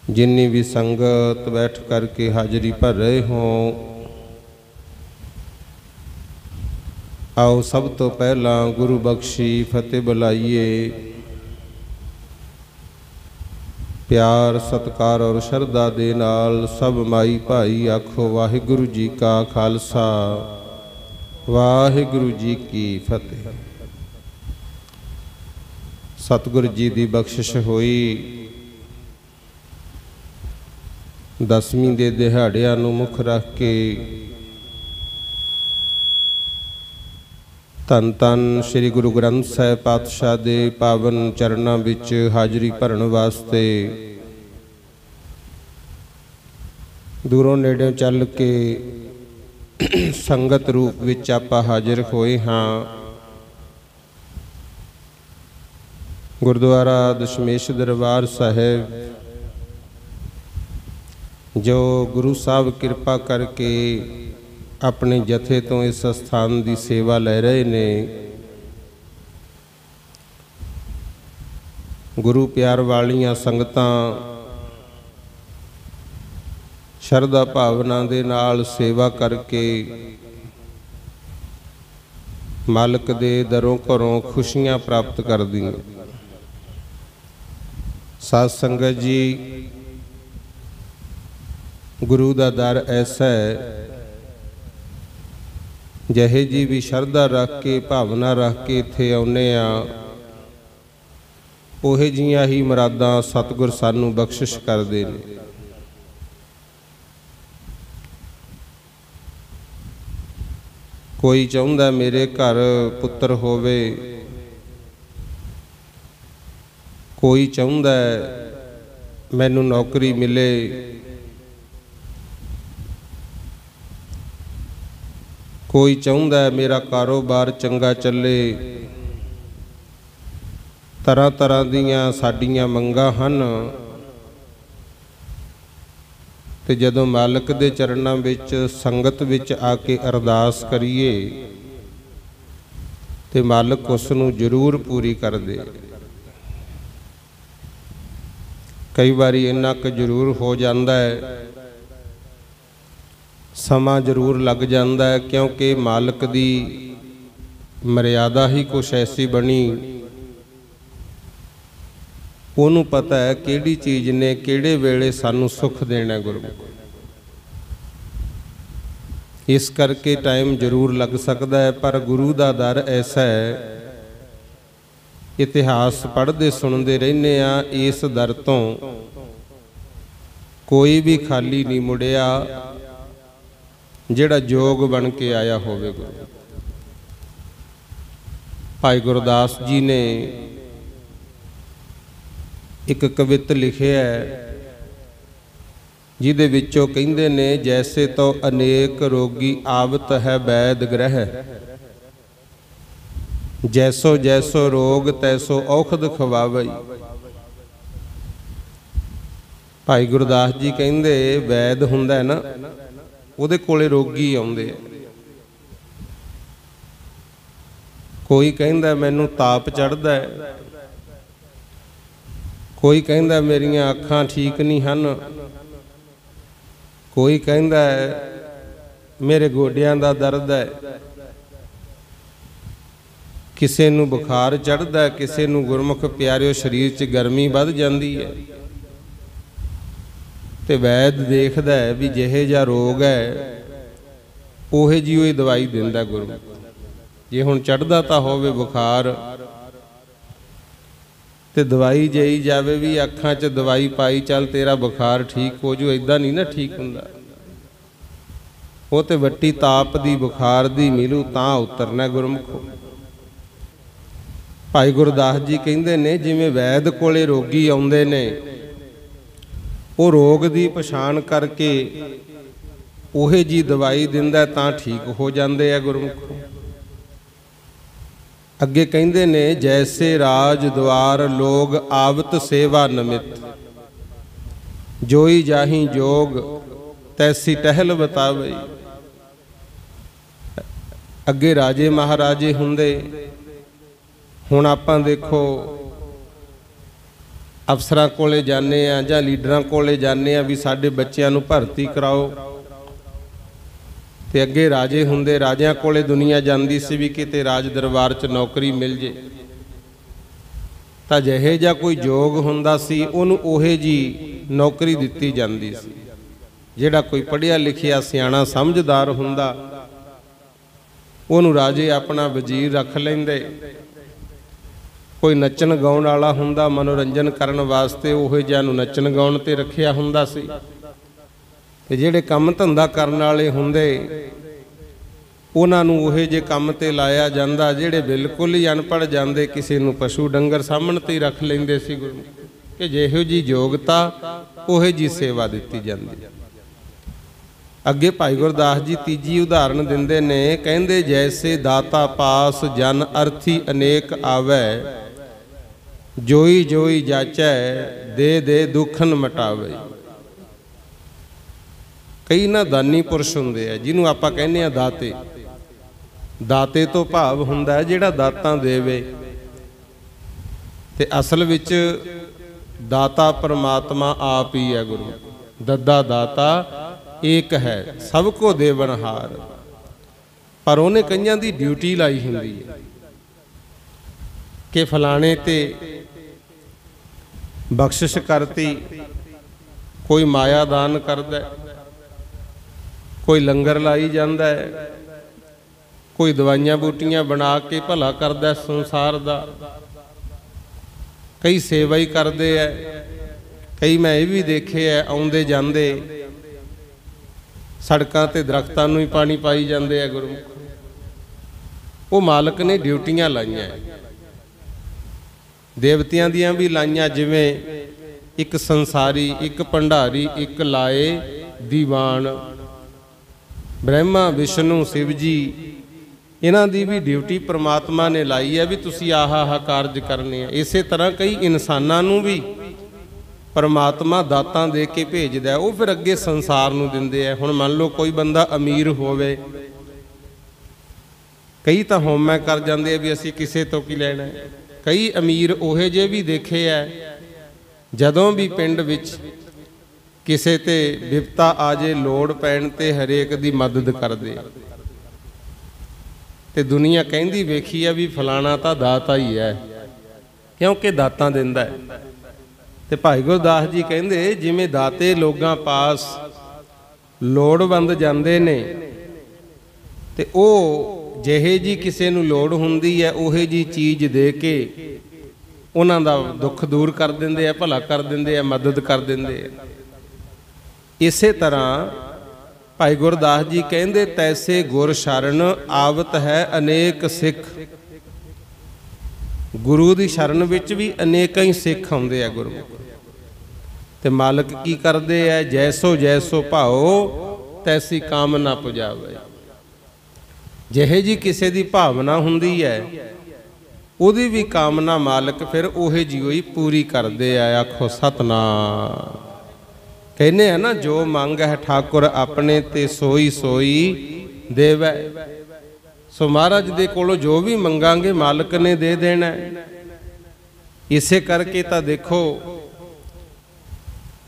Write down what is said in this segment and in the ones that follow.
जिन्नी भी संगत बैठ करके हाजिरी भर रहे हों, आओ सब तो पहला गुरु बख्शी फतेह बुलाइए। प्यार सत्कार और शरधा दे नाल सब माई भाई आखो वाहिगुरु जी का खालसा वाहिगुरु जी की फतेह। सतगुरु जी की बख्शिश होई दसवीं दे दिहाड़ियां नूं मुख रख के धन धन श्री गुरु ग्रंथ साहिब पातशाह दे पावन चरणों विच हाजरी भरन वास्ते दूरों नेड़े चल के संगत रूप विच आपां हाजिर होए हाँ। गुरुद्वारा दशमेश दरबार साहिब जो गुरु साहब कृपा करके अपने जथे तो इस स्थान की सेवा ले रहे ने, गुरु प्यार वालियां संगतां शरधा भावना दे नाल सेवा करके मालिक दे दरों घरों खुशियां प्राप्त कर दी। साध संगत जी, गुरु का दर ऐसा है, जहे जी भी शरधा रख के भावना रख के इत्थे आउने आ, ओहे जिहियां ही मुरादां सतगुर सानू बख्शिश करदे ने। कोई चाहुंदा मेरे घर पुत्र होवे, कोई चाहुंदा मैनू नौकरी मिले, कोई चाहुंदा मेरा कारोबार चंगा चले। तरह तरह दीयां साडीयां मंगां हन, ते जदों मालिक दे चरणां विच संगत विच आके अरदास करिए ते मालिक उस नूं जरूर पूरी कर दे। कई बारी इन्ना क जरूर हो जांदा है, समा जरूर लग जाता है, क्योंकि मालिक दी मर्यादा ही कुछ ऐसी बनी, उन्होंने पता है किहड़ी चीज़ ने किहड़े वेले सानू सुख देना गुरमुख। इस करके टाइम जरूर लग सकता है, पर गुरु का दर ऐसा है, इतिहास पढ़ते सुनते रहने आ, इस दर तो कोई भी खाली नहीं मुड़िया जिहड़ा जोग बन के आया होवे। भाई गुरदास जी ने एक कवित लिखिया है, जिहदे विचों कहिंदे ने जैसे तो अनेक रोगी आवत है वैद ग्रह, जैसो जैसो रोग तैसो औखद खवावई। भाई गुरदास जी कहिंदे वैद हुंदा है ना, उहदे कोले रोगी आउंदे। कोई कहिंदा मैनू ताप चढ़दा है, कोई कहिंदा मेरियां अखां ठीक नहीं हन, कोई कहिंदा मेरे गोडियां दा दर्द है, किसे नू बुखार चढ़दा, किसे नू गुरमुख प्यारिओ शरीर च गर्मी वध जांदी है। ते वैद देखदा है भी जिहे जा रोग है उहे जी ही दवाई दिंदा गुरु। जे हुण चढ़दा तां होवे बुखार ते दवाई जई जावे भी अखां च दवाई पाई चल तेरा बुखार ठीक हो जू, इदां नहीं ना ठीक हुंदा। वो ते वट्टी ताप दी बुखार दी मिलू तां उतरना गुरमुखो। भाई गुरदास जी कहिंदे ने जिवें वैद कोले रोगी आउंदे ने, वो रोग की पछाण करके उहे जी दवाई दिंदा तां ठीक हो जाते हैं गुरमुखों। अगे कहिंदे ने जैसे राज द्वार लोग आवत सेवा नमित, जोई जाही जोग तैसी टहल बतावई। अगे राजे महाराजे हुंदे, हुण आपां देखो ਅਫਸਰਾਂ ਕੋਲੇ ਜਾਂਦੇ ਆ ਜਾਂ ਲੀਡਰਾਂ ਕੋਲੇ ਜਾਂਦੇ ਆ ਵੀ ਸਾਡੇ ਬੱਚਿਆਂ ਨੂੰ ਭਰਤੀ ਕਰਾਓ, ਤੇ ਅੱਗੇ ਰਾਜੇ ਹੁੰਦੇ, ਰਾਜਿਆਂ ਕੋਲੇ ਦੁਨੀਆ ਜਾਂਦੀ ਸੀ ਵੀ ਕਿਤੇ ਰਾਜ ਦਰਬਾਰ 'ਚ ਨੌਕਰੀ ਮਿਲ ਜੇ, ਤਾਂ ਜਿਹੇ ਜਿਹਾ ਕੋਈ ਯੋਗ ਹੁੰਦਾ ਸੀ ਉਹਨੂੰ ਉਹੇ ਜੀ ਨੌਕਰੀ ਦਿੱਤੀ ਜਾਂਦੀ ਸੀ। ਜਿਹੜਾ ਕੋਈ ਪੜ੍ਹਿਆ ਲਿਖਿਆ ਸਿਆਣਾ ਸਮਝਦਾਰ ਹੁੰਦਾ ਉਹਨੂੰ ਰਾਜੇ ਆਪਣਾ ਵਜ਼ੀਰ ਰੱਖ ਲੈਂਦੇ। ਕੋਈ ਨੱਚਣ ਗਾਉਣ ਵਾਲਾ ਹੁੰਦਾ, ਮਨੋਰੰਜਨ ਕਰਨ ਵਾਸਤੇ ਉਹੋ ਜਿਹਾ ਨੂੰ ਨੱਚਣ ਗਾਉਣ ਤੇ ਰੱਖਿਆ ਹੁੰਦਾ ਸੀ। ਤੇ ਜਿਹੜੇ ਕੰਮ ਧੰਦਾ ਕਰਨ ਵਾਲੇ ਹੁੰਦੇ ਉਹਨਾਂ ਨੂੰ ਉਹੇ ਜਿਹੇ ਕੰਮ ਤੇ ਲਾਇਆ ਜਾਂਦਾ। ਜਿਹੜੇ ਬਿਲਕੁਲ ਹੀ ਅਨਪੜ੍ਹ ਜਾਂਦੇ ਕਿਸੇ ਨੂੰ ਪਸ਼ੂ ਡੰਗਰ ਸਾਹਮਣੇ ਤੇ ਹੀ ਰੱਖ ਲੈਂਦੇ ਸੀ ਗੁਰੂ, ਕਿ ਜਿਹੋ ਜੀ ਯੋਗਤਾ ਉਹੇ ਜੀ ਸੇਵਾ ਦਿੱਤੀ ਜਾਂਦੀ। ਅੱਗੇ ਭਾਈ ਗੁਰਦਾਸ ਜੀ ਤੀਜੀ ਉਦਾਹਰਣ ਦਿੰਦੇ ਨੇ, ਕਹਿੰਦੇ ਜੈਸੇ ਦਾਤਾ ਪਾਸ ਜਨ ਅਰਥੀ ਅਨੇਕ ਆਵੈ, ਜੋਈ ਜੋਈ ਜਾਚੈ ਦੇ ਦੇ ਦੁੱਖਨ ਮਟਾਵੇ। ਕਈ ਨਾ ਦਾਨੀ ਪੁਰਸ਼ ਹੁੰਦੇ ਆ ਜਿਹਨੂੰ ਆਪਾਂ ਕਹਿੰਦੇ ਆ ਦਾਤੇ। ਦਾਤੇ ਤੋਂ ਭਾਵ ਹੁੰਦਾ ਹੈ ਜਿਹੜਾ ਦਾਤਾਂ ਦੇਵੇ, ਤੇ ਅਸਲ ਵਿੱਚ ਦਾਤਾ ਪਰਮਾਤਮਾ ਆਪ ਹੀ ਹੈ। ਗੁਰੂ ਦੱਦਾ ਦਾਤਾ ਏਕ ਹੈ, ਸਭ ਕੋ ਦੇਵਨਹਾਰ। ਪਰ ਉਹਨੇ ਕਈਆਂ ਦੀ ਡਿਊਟੀ ਲਾਈ ਹੁੰਦੀ ਹੈ ਕਿ ਫਲਾਣੇ ਤੇ ਬਖਸ਼ਿਸ਼ ਕਰਤੀ, ਕੋਈ ਮਾਇਆ ਦਾਨ ਕਰਦਾ, ਕੋਈ ਲੰਗਰ ਲਾਈ ਜਾਂਦਾ ਹੈ, ਕੋਈ ਦਵਾਈਆਂ ਬੂਟੀਆਂ ਬਣਾ ਕੇ ਭਲਾ ਕਰਦਾ ਸੰਸਾਰ ਦਾ, ਕਈ ਸੇਵਾ ਹੀ ਕਰਦੇ ਐ। ਕਈ ਮੈਂ ਇਹ ਵੀ ਦੇਖੇ ਐ ਆਉਂਦੇ ਜਾਂਦੇ ਸੜਕਾਂ ਤੇ ਦਰਖਤਾਂ ਨੂੰ ਹੀ ਪਾਣੀ ਪਾਈ ਜਾਂਦੇ ਆ ਗੁਰਮੁਖ। ਉਹ ਮਾਲਕ ਨੇ ਡਿਊਟੀਆਂ ਲਾਈਆਂ, ਦੇਵਤਿਆਂ ਦੀਆਂ ਵੀ ਲਾਈਆਂ, ਜਿਵੇਂ ਇੱਕ ਸੰਸਾਰੀ, ਇੱਕ ਭੰਡਾਰੀ, ਇੱਕ ਲਾਏ ਦੀਵਾਨ। ਬ੍ਰਹਮਾ ਵਿਸ਼ਨੂੰ ਸ਼ਿਵ ਜੀ ਇਹਨਾਂ ਦੀ ਵੀ ਡਿਊਟੀ ਪ੍ਰਮਾਤਮਾ ਨੇ ਲਾਈ ਹੈ ਵੀ ਤੁਸੀਂ ਆਹ ਕਾਰਜ ਕਰਨੇ ਆ। ਇਸੇ ਤਰ੍ਹਾਂ ਕਈ ਇਨਸਾਨਾਂ ਨੂੰ ਵੀ ਪਰਮਾਤਮਾ ਦਾਤਾਂ ਦੇ ਕੇ ਭੇਜਦਾ, ਉਹ ਫਿਰ ਅੱਗੇ ਸੰਸਾਰ ਨੂੰ ਦਿੰਦੇ ਆ। ਹੁਣ ਮੰਨ ਲਓ ਕੋਈ ਬੰਦਾ ਅਮੀਰ ਹੋਵੇ, ਕਈ ਤਾਂ ਹਉਮੈ ਕਰ ਜਾਂਦੇ ਆ ਵੀ ਅਸੀਂ ਕਿਸੇ ਤੋਂ ਕੀ ਲੈਣਾ। ਕਈ ਅਮੀਰ ਉਹੇ ਜਿਹੇ ਵੀ ਦੇਖੇ ਆ, ਜਦੋਂ ਵੀ ਪਿੰਡ ਵਿੱਚ ਕਿਸੇ ਤੇ ਵਿਪਤਾ ਆ ਜੇ, ਲੋੜ ਪੈਣ ਤੇ ਹਰੇਕ ਦੀ ਮਦਦ ਕਰਦੇ। ਤੇ ਦੁਨੀਆ ਕਹਿੰਦੀ ਵੇਖੀ ਆ ਵੀ ਫਲਾਣਾ ਤਾਂ ਦਾਤਾ ਹੀ ਹੈ, ਕਿਉਂਕਿ ਦਾਤਾਂ ਦਿੰਦਾ ਹੈ। ਤੇ ਭਾਈ ਗੁਰਦਾਸ ਜੀ ਕਹਿੰਦੇ ਜਿਵੇਂ ਦਾਤੇ ਲੋਕਾਂ ਪਾਸ ਲੋੜਵੰਦ ਜਾਂਦੇ ਨੇ, ਤੇ ਉਹ ਜਿਹੇ ਜੀ ਕਿਸੇ ਨੂੰ ਲੋੜ ਹੁੰਦੀ ਹੈ ਉਹੇ ਜੀ ਚੀਜ਼ ਦੇ ਕੇ ਉਹਨਾਂ ਦਾ ਦੁੱਖ ਦੂਰ ਕਰ ਦਿੰਦੇ ਆ, ਭਲਾ ਕਰ ਦਿੰਦੇ ਆ, ਮਦਦ ਕਰ ਦਿੰਦੇ ਆ। ਇਸੇ ਤਰ੍ਹਾਂ ਭਾਈ ਗੁਰਦਾਸ ਜੀ ਕਹਿੰਦੇ ਤੈਸੇ ਗੁਰ ਸ਼ਰਨ ਆਵਤ ਹੈ ਅਨੇਕ ਸਿੱਖ। ਗੁਰੂ ਦੀ ਸ਼ਰਨ ਵਿੱਚ ਵੀ ਅਨੇਕਾਂ ਹੀ ਸਿੱਖ ਆਉਂਦੇ ਆ ਗੁਰਮੁਖ। ਤੇ ਮਾਲਕ ਕੀ ਕਰਦੇ ਆ, ਜੈਸੋ ਜੈਸੋ ਭਾਓ ਤੈਸੀ ਕਾਮਨਾ ਪੁਜਾਵੇ। ਜਿਹੇ ਜੀ ਕਿਸੇ ਦੀ ਭਾਵਨਾ ਹੁੰਦੀ ਹੈ ਉਹਦੀ ਵੀ ਕਾਮਨਾ ਮਾਲਕ ਫਿਰ ਉਹੇ ਜੀ ਹੋਈ ਪੂਰੀ ਕਰਦੇ ਆ। ਆਖੋ ਸਤਨਾਮ। ਕਹਿੰਦੇ ਆ ਨਾ, ਜੋ ਮੰਗ ਹੈ ਠਾਕੁਰ ਆਪਣੇ ਤੇ ਸੋਈ ਸੋਈ ਦੇਵੈ। ਸੋ ਮਹਾਰਾਜ ਦੇ ਕੋਲੋਂ ਜੋ ਵੀ ਮੰਗਾਂਗੇ ਮਾਲਕ ਨੇ ਦੇ ਦੇਣਾ। ਇਸੇ ਕਰਕੇ ਤਾਂ ਦੇਖੋ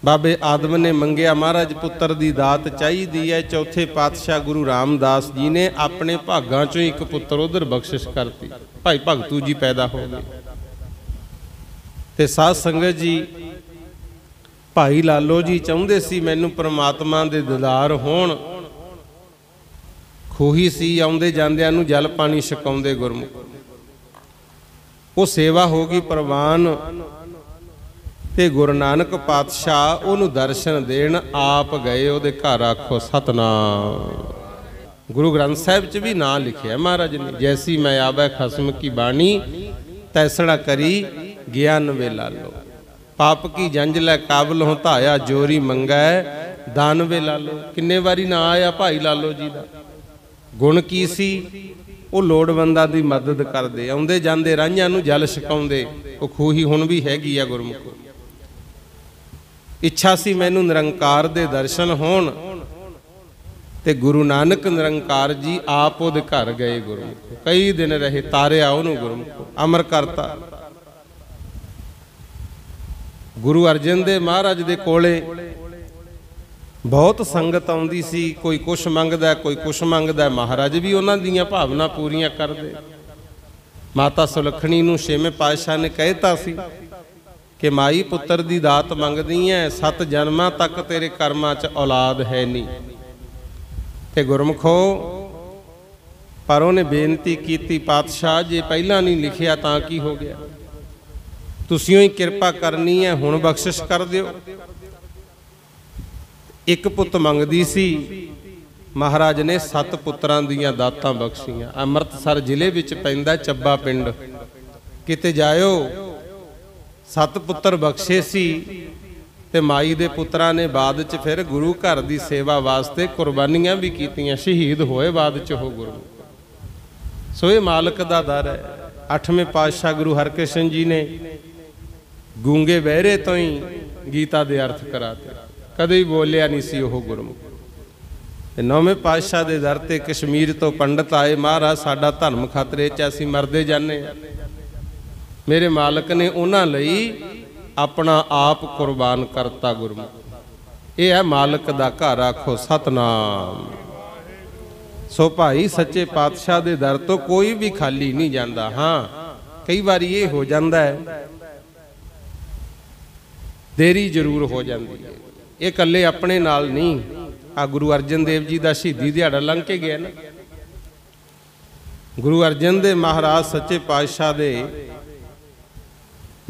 ਬਾਬੇ ਆਦਮ ਨੇ ਮੰਗਿਆ ਮਹਾਰਾਜ ਪੁੱਤਰ ਦੀ ਦਾਤ ਚਾਹੀਦੀ ਹੈ। ਚੌਥੇ ਪਾਤਸ਼ਾਹ ਗੁਰੂ ਰਾਮਦਾਸ ਜੀ ਨੇ ਆਪਣੇ ਭਾਗਾਂ ਚੋਂ ਇੱਕ ਪੁੱਤਰ ਉਧਰ ਬਖਸ਼ਿਸ਼ ਕਰਤੀ, ਭਾਈ ਭਗਤੂ ਜੀ ਪੈਦਾ ਹੋ ਗਏ। ਤੇ ਸਾਧ ਸੰਗਤ ਜੀ, ਭਾਈ ਲਾਲੋ ਜੀ ਚਾਹੁੰਦੇ ਸੀ ਮੈਨੂੰ ਪ੍ਰਮਾਤਮਾ ਦੇ ਦੀਦਾਰ ਹੋਣ। ਖੂਹੀ ਸੀ, ਆਉਂਦੇ ਜਾਂਦਿਆਂ ਨੂੰ ਜਲ ਪਾਣੀ ਛਕਾਉਂਦੇ ਗੁਰਮੁਖ। ਉਹ ਸੇਵਾ ਹੋ ਗਈ ਪ੍ਰਵਾਨ, ਤੇ ਗੁਰੂ ਨਾਨਕ ਪਾਤਸ਼ਾਹ ਉਹਨੂੰ ਦਰਸ਼ਨ ਦੇਣ ਆਪ ਗਏ ਉਹਦੇ ਘਰ। ਆਖੋ ਸਤਨਾਮ। ਗੁਰੂ ਗ੍ਰੰਥ ਸਾਹਿਬ 'ਚ ਵੀ ਨਾਂ ਲਿਖਿਆ ਮਹਾਰਾਜ ਨੇ, ਜੈਸੀ ਮੈਂ ਆਵੈ ਖਸਮ ਕੀ ਬਾਣੀ ਤੈਸੜਾ ਕਰੀ ਗਿਆਨ ਵੇ ਲਾਲੋ। ਪਾਪ ਕੀ ਜੰਜ ਲੈ ਕਾਬਲ ਹੋ ਧਾਇਆ ਜੋਰੀ ਮੰਗੈ ਦਾਨ ਵੇ ਲਾਲੋ। ਕਿੰਨੇ ਵਾਰੀ ਨਾਂ ਆਇਆ ਭਾਈ ਲਾਲੋ ਜੀ ਦਾ। ਗੁਣ ਕੀ ਸੀ, ਉਹ ਲੋੜਵੰਦਾਂ ਦੀ ਮਦਦ ਕਰਦੇ, ਆਉਂਦੇ ਜਾਂਦੇ ਰਾਹੀਆਂ ਨੂੰ ਜਲ ਛਕਾਉਂਦੇ। ਉਹ ਖੂਹੀ ਹੁਣ ਵੀ ਹੈਗੀ ਆ ਗੁਰਮੁਖ। ਇੱਛਾ ਸੀ ਮੈਨੂੰ ਨਿਰੰਕਾਰ ਦੇ ਦਰਸ਼ਨ ਹੋਣ, ਤੇ ਗੁਰੂ ਨਾਨਕ ਨਿਰੰਕਾਰ ਜੀ ਆਪ ਉਹਦੇ ਘਰ ਗਏ ਗੁਰਮੁਖ। ਕਈ ਦਿਨ ਰਹੇ, ਤਾਰਿਆ ਉਹਨੂੰ ਗੁਰਮੁਖ, ਅਮਰ ਕਰਤਾ। गुरु अर्जन देव महाराज दे कोले बहुत संगत आउंदी सी। कोई कुछ मंगदा, कोई कुछ मंगदा। महाराज भी उन्हां दीयां भावना पूरीआं करदे। माता सुलखणी नूं छेवें पातशाह ने कहता सी कि माई पुत्र दी दात मंगदी है, 7 जन्मां तक तेरे कर्मां च औलाद है नहीं। ते गुरमुखो पर उन्हें बेनती की, पातशाह जे पहला नहीं लिखिया तां की हो गया, तुसीं ही किरपा करनी है, हुण बख्शिश कर दिओ। एक पुत मंगदी सी, महाराज ने 7 पुत्रां दीयां दातां बख्शियां। अमृतसर जिले विच पैंदा ਚੱਬਾ पिंड, किते जायो 7 पुत्र बख्शे सी। ते माई दे पुत्रां ने बाद च फिर गुरु घर दी सेवा वास्ते कुर्बानियां भी कीतियां, शहीद होए बाद च हो गुरु। सो ये मालक दा दर है। 8वें पातशाह गुरु हरकृष्ण जी ने गूंगे बहरे तो ही गीता दे अर्थ कराते, कदे भी बोलिया नहीं सी ओह गुरमुख। 9वें पातशाह दे दर ते कश्मीर तो पंडित आए, महाराज साडा धर्म खतरे च, असीं मरदे जाने। मेरे मालक ने उन्हां लई अपना आप कुर्बान करता गुरमुख। ये है मालक दा घर, आखो सतनाम। सो भाई सच्चे पातशाह दे दर तो कोई भी खाली नहीं जाता। हाँ कई बार ये हो जाता है, देरी जरूर हो जाती है। ये कल्ले अपने नाल नहीं, आ गुरु अर्जन देव जी का शहीदी दिहाड़ा लंघ के गया ना। गुरु अर्जन देव महाराज सच्चे पातशाह दे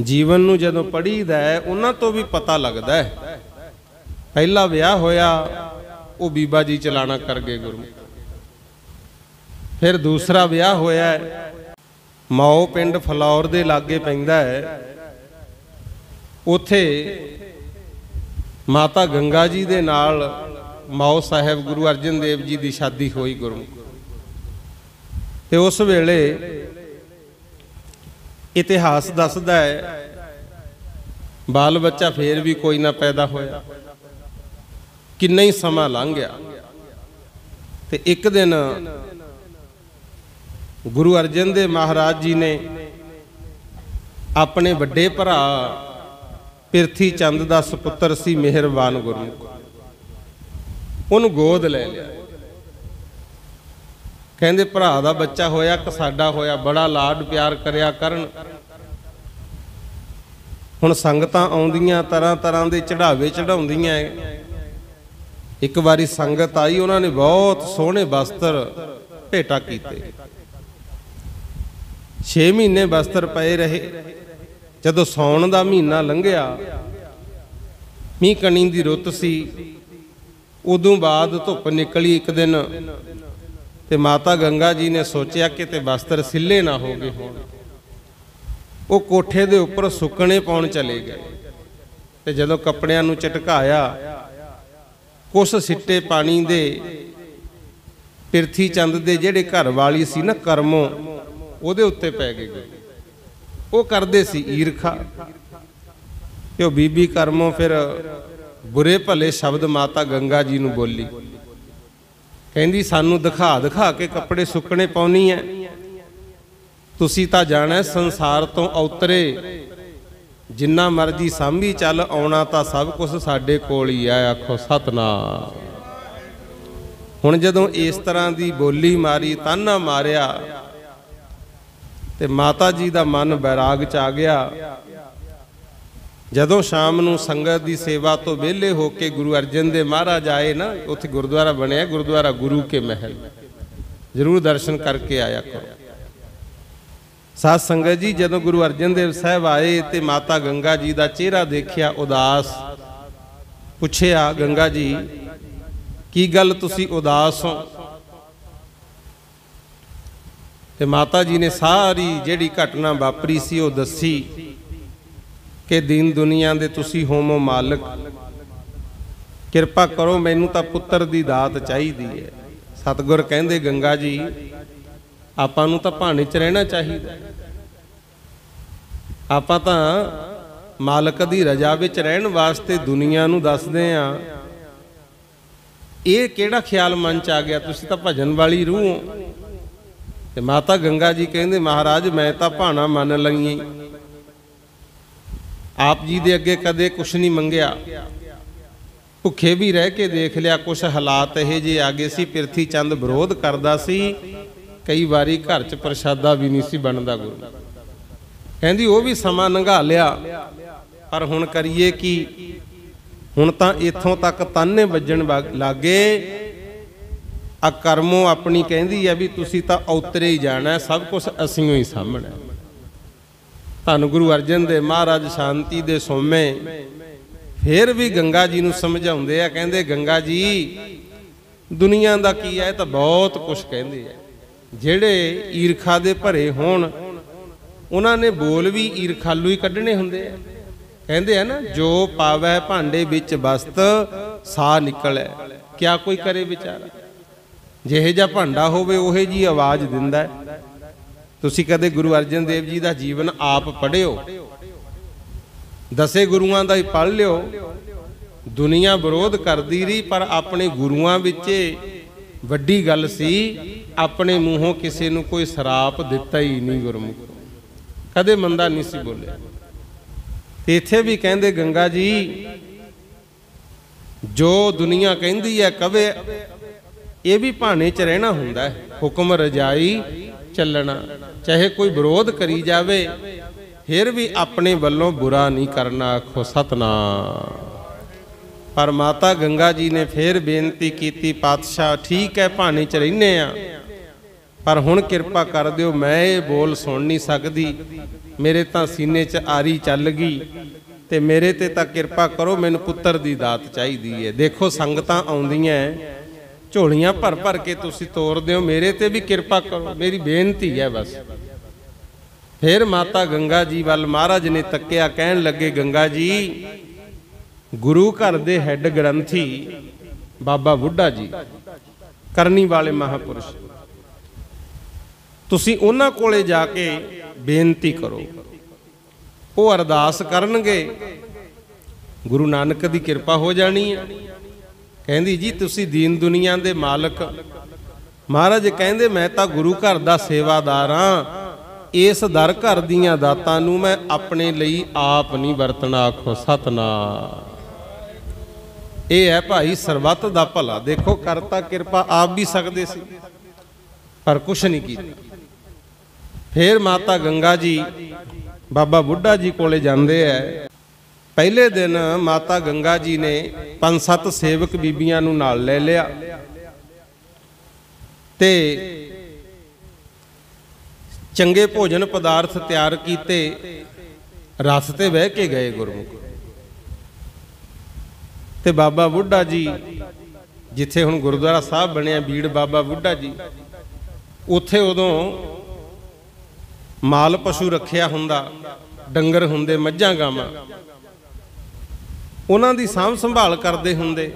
जीवन नूं जदों पढ़ीदा है, उन्हां तो भी पता लगता है। पहला विआह होया वो बीबा जी चलाना कर गए गुरु। फिर दूसरा विआह होया मौ पिंड फलौर दे लागे पैंदा है, उथे माता गंगा जी दे नाल मौ साहिब गुरु अर्जन देव जी की शादी हुई गुरु। ते उस वेले इतिहास दसदा है बाल बच्चा फिर भी कोई ना पैदा होया। किन्ना ही समा लंघ गया ते एक दिन गुरु अर्जन देव महाराज जी ने अपने बड़े भरा पिरथी चंद दा सुपुत्र सी मेहरबान गुरमुख, उन्होंने गोद ले लिया। कहते भरा दा बच्चा होया कि साडा होया, बड़ा लाड प्यार करया करन। हुण संगतां आउंदियां तरह तरह के चढ़ावे चढ़ाउंदियां। एक बारी संगत आई, उन्होंने बहुत सोहने वस्त्र भेटा कीते। 6 महीने वस्त्र पए रहे। जदों सौण दा महीना लंघिया, मींह कणी दी रुत सी, उदों बाद धुप निकली एक दिन, ते माता गंगा जी ने सोचा कि ते वस्त्र सिले ना हो गए होण। वो कोठे दे उपर सुकने पाउण चले गए। ते जदों कपड़ियां नूं झटकाया, कुछ सिट्टे पानी दे पिरथी चंद दे जिहड़े घर वाली सी ना करमों, उहदे उत्ते पै गए। वो करदे सी ईरखा। ते बीबी करमों फिर बुरे भले शब्द माता गंगा जी नूं बोली, कहंदी सानू दिखा दिखा के कपड़े सुकने पाउनी है, तुसी तां जाना संसार तो औतरे, जिन्ना मर्जी सांभी चल, आउणा तां सब कुछ साडे कोल ही है। आखो सतनाम। हुण जदों इस तरह की बोली मारी, ताना मारिया, ते माता जी का मन बैराग च आ गया। जदों शाम नूं संगत की सेवा तो वेले होके गुरु अर्जन देव महाराज आए ना, उत्थे गुरुद्वारा बनिया, गुरुद्वारा गुरु के महल, जरूर दर्शन करके आया करो। साध संगत जी जदों गुरु अर्जन देव साहब आए ते माता गंगा जी का चेहरा देखिया उदास। पुछया गंगा जी की गल तुसी उदास हो? ते माता जी ने सारी जिहड़ी घटना वापरी सी वो दसी कि दीन दुनिया दे तुसी होमो मालक, किरपा करो मैनू तां पुत्र दी दात चाहिदी है। सतगुर कहंदे गंगा जी आपां नूं तां भाणे च रहना चाहिए, आपां तां मालक दी रजा विच रहण वास्ते दुनिया नूं दसदे आ। ये किहड़ा ख्याल मन च आ गया, तुसीं तां भजन वाली रूह हो। ते माता गंगा जी कहंदे महाराज मैं तां भाणा मन लई, आप जी दे अगे कदे कुछ नहीं मंगिया, भुखे भी रह के देख लिया, कुछ हालात यह जे आ गए सी, पिरथी चंद विरोध करदा सी, कई बारी घर च प्रशादा भी नहीं सी बनदा। गुरु कहंदी वो भी समा लंघा लिया, पर हुण करिए कि हुण तां इत्थों तक ताने वजन लागे। आ करमों अपनी कहंदी है भी तुसी तां औतरे ही जाना, सब कुछ असीं ही सामने। धन गुरु अर्जन देव महाराज शांति दे सोमे फिर भी गंगा जी नूं समझाउंदे आ, कहंदे गंगा जी दुनिया दा की है, तां बहुत कुछ कहंदे आ। ਜਿਹੜੇ ਈਰਖਾ ਦੇ ਭਰੇ ਹੋਣ ਉਹਨਾਂ ਨੇ ਬੋਲ ਵੀ ਈਰਖਾਲੂ ਹੀ ਕੱਢਣੇ ਹੁੰਦੇ ਆ। ਕਹਿੰਦੇ ਆ ਨਾ, ਜੋ ਪਾਵੈ ਭਾਂਡੇ ਵਿੱਚ ਵਸਤ ਸਾ ਨਿਕਲੈ, ਕਿਆ ਕੋਈ ਕਰੇ ਵਿਚਾਰਾ। ਜਿਹੇ ਜਿਹਾ ਭਾਂਡਾ ਹੋਵੇ ਉਹੇ ਜੀ ਆਵਾਜ਼ ਦਿੰਦਾ ਹੈ। ਤੁਸੀਂ ਕਦੇ ਗੁਰੂ ਅਰਜਨ ਦੇਵ ਜੀ ਦਾ ਜੀਵਨ ਆਪ ਪੜ੍ਹਿਓ, ਦਸੇ ਗੁਰੂਆਂ ਦਾ ਹੀ ਪੜ੍ਹ ਲਿਓ। ਦੁਨੀਆ ਵਿਰੋਧ ਕਰਦੀ ਰਹੀ, ਪਰ ਆਪਣੇ ਗੁਰੂਆਂ ਵਿੱਚ ਵੱਡੀ ਗੱਲ ਸੀ, ਆਪਣੇ ਮੂੰਹੋਂ ਕਿਸੇ ਨੂੰ ਕੋਈ ਸਰਾਪ ਦਿੱਤਾ ਹੀ ਨਹੀਂ। ਗੁਰਮੁਖ ਕਦੇ ਮੰਦਾ ਨਹੀਂ ਸੀ ਬੋਲਿਆ। ਤੇ ਇੱਥੇ ਵੀ ਕਹਿੰਦੇ ਗੰਗਾ ਜੀ, ਜੋ ਦੁਨੀਆ ਕਹਿੰਦੀ ਹੈ ਕਵੇ, ਇਹ ਵੀ ਭਾਣੇ 'ਚ ਰਹਿਣਾ ਹੁੰਦਾ ਹੈ। ਹੁਕਮ ਰਜਾਈ ਚੱਲਣਾ, ਚਾਹੇ ਕੋਈ ਵਿਰੋਧ ਕਰੀ ਜਾਵੇ ਫਿਰ ਵੀ ਆਪਣੇ ਵੱਲੋਂ ਬੁਰਾ ਨਹੀਂ ਕਰਨਾ। ਆਖੋ ਸਤਨਾਮ। पर माता गंगा जी ने फिर बेनती की, पातशाह ठीक है भाने च रहने आ, पर हुण किरपा कर दिओ, मैं ये बोल सुन नहीं सकती, मेरे तां सीने च आरी चल गई, ते मेरे ते तां किरपा करो, मैनूं पुत्तर दी दात चाहीदी है। देखो संगतां आउंदियां झोलियां भर भर के तुसीं तोरदे हो, मेरे ते भी किरपा करो, मेरी बेनती है बस। फिर माता गंगा जी वल महाराज ने तक्किया, कहण लगे गंगा जी, गुरु घर दे हैड ग्रंथी बाबा बुढ़ा जी करनी वाले महापुरुष, तुसी उन्हां कोले जाके बेनती करो, वो अरदास करनगे, गुरु नानक दी किरपा हो जानी है। कहंदी जी तुसी दीन दुनिया दे मालक। महाराज कहंदे मैं तां गुरु घर दा सेवादार हां, इस दर घर दीआं दातां नूं मैं अपने लई आप नहीं वरतना। आखो सतनाम। ਇਹ ਹੈ ਭਾਈ ਸਰਬੱਤ ਦਾ ਭਲਾ। ਦੇਖੋ ਕਰਤਾ ਕਿਰਪਾ ਆਪ ਵੀ ਸਕਦੇ ਸੀ, ਪਰ ਕੁਛ ਨਹੀਂ ਕੀਤਾ। ਫਿਰ ਮਾਤਾ ਗੰਗਾ ਜੀ ਬਾਬਾ ਬੁੱਢਾ ਜੀ ਕੋਲੇ ਜਾਂਦੇ ਐ। ਪਹਿਲੇ ਦਿਨ ਮਾਤਾ ਗੰਗਾ ਜੀ ਨੇ 5-7 ਸੇਵਕ ਬੀਬੀਆਂ ਨੂੰ ਨਾਲ ਲੈ ਲਿਆ ਤੇ ਚੰਗੇ ਭੋਜਨ ਪਦਾਰਥ ਤਿਆਰ ਕੀਤੇ, ਰਥ ਤੇ ਬਹਿ ਕੇ ਗਏ ਗੁਰਮੁਖ। ਤੇ ਬਾਬਾ ਬੁੱਢਾ ਜੀ ਜਿੱਥੇ ਹੁਣ ਗੁਰਦੁਆਰਾ ਸਾਹਿਬ ਬਣਿਆ ਬੀੜ ਬਾਬਾ ਬੁੱਢਾ ਜੀ, ਉੱਥੇ ਉਦੋਂ ਮਾਲ ਪਸ਼ੂ ਰੱਖਿਆ ਹੁੰਦਾ, ਡੰਗਰ ਹੁੰਦੇ, ਮੱਝਾਂ ਗਾਵਾਂ, ਉਹਨਾਂ ਦੀ ਸਾਂਭ ਸੰਭਾਲ ਕਰਦੇ ਹੁੰਦੇ।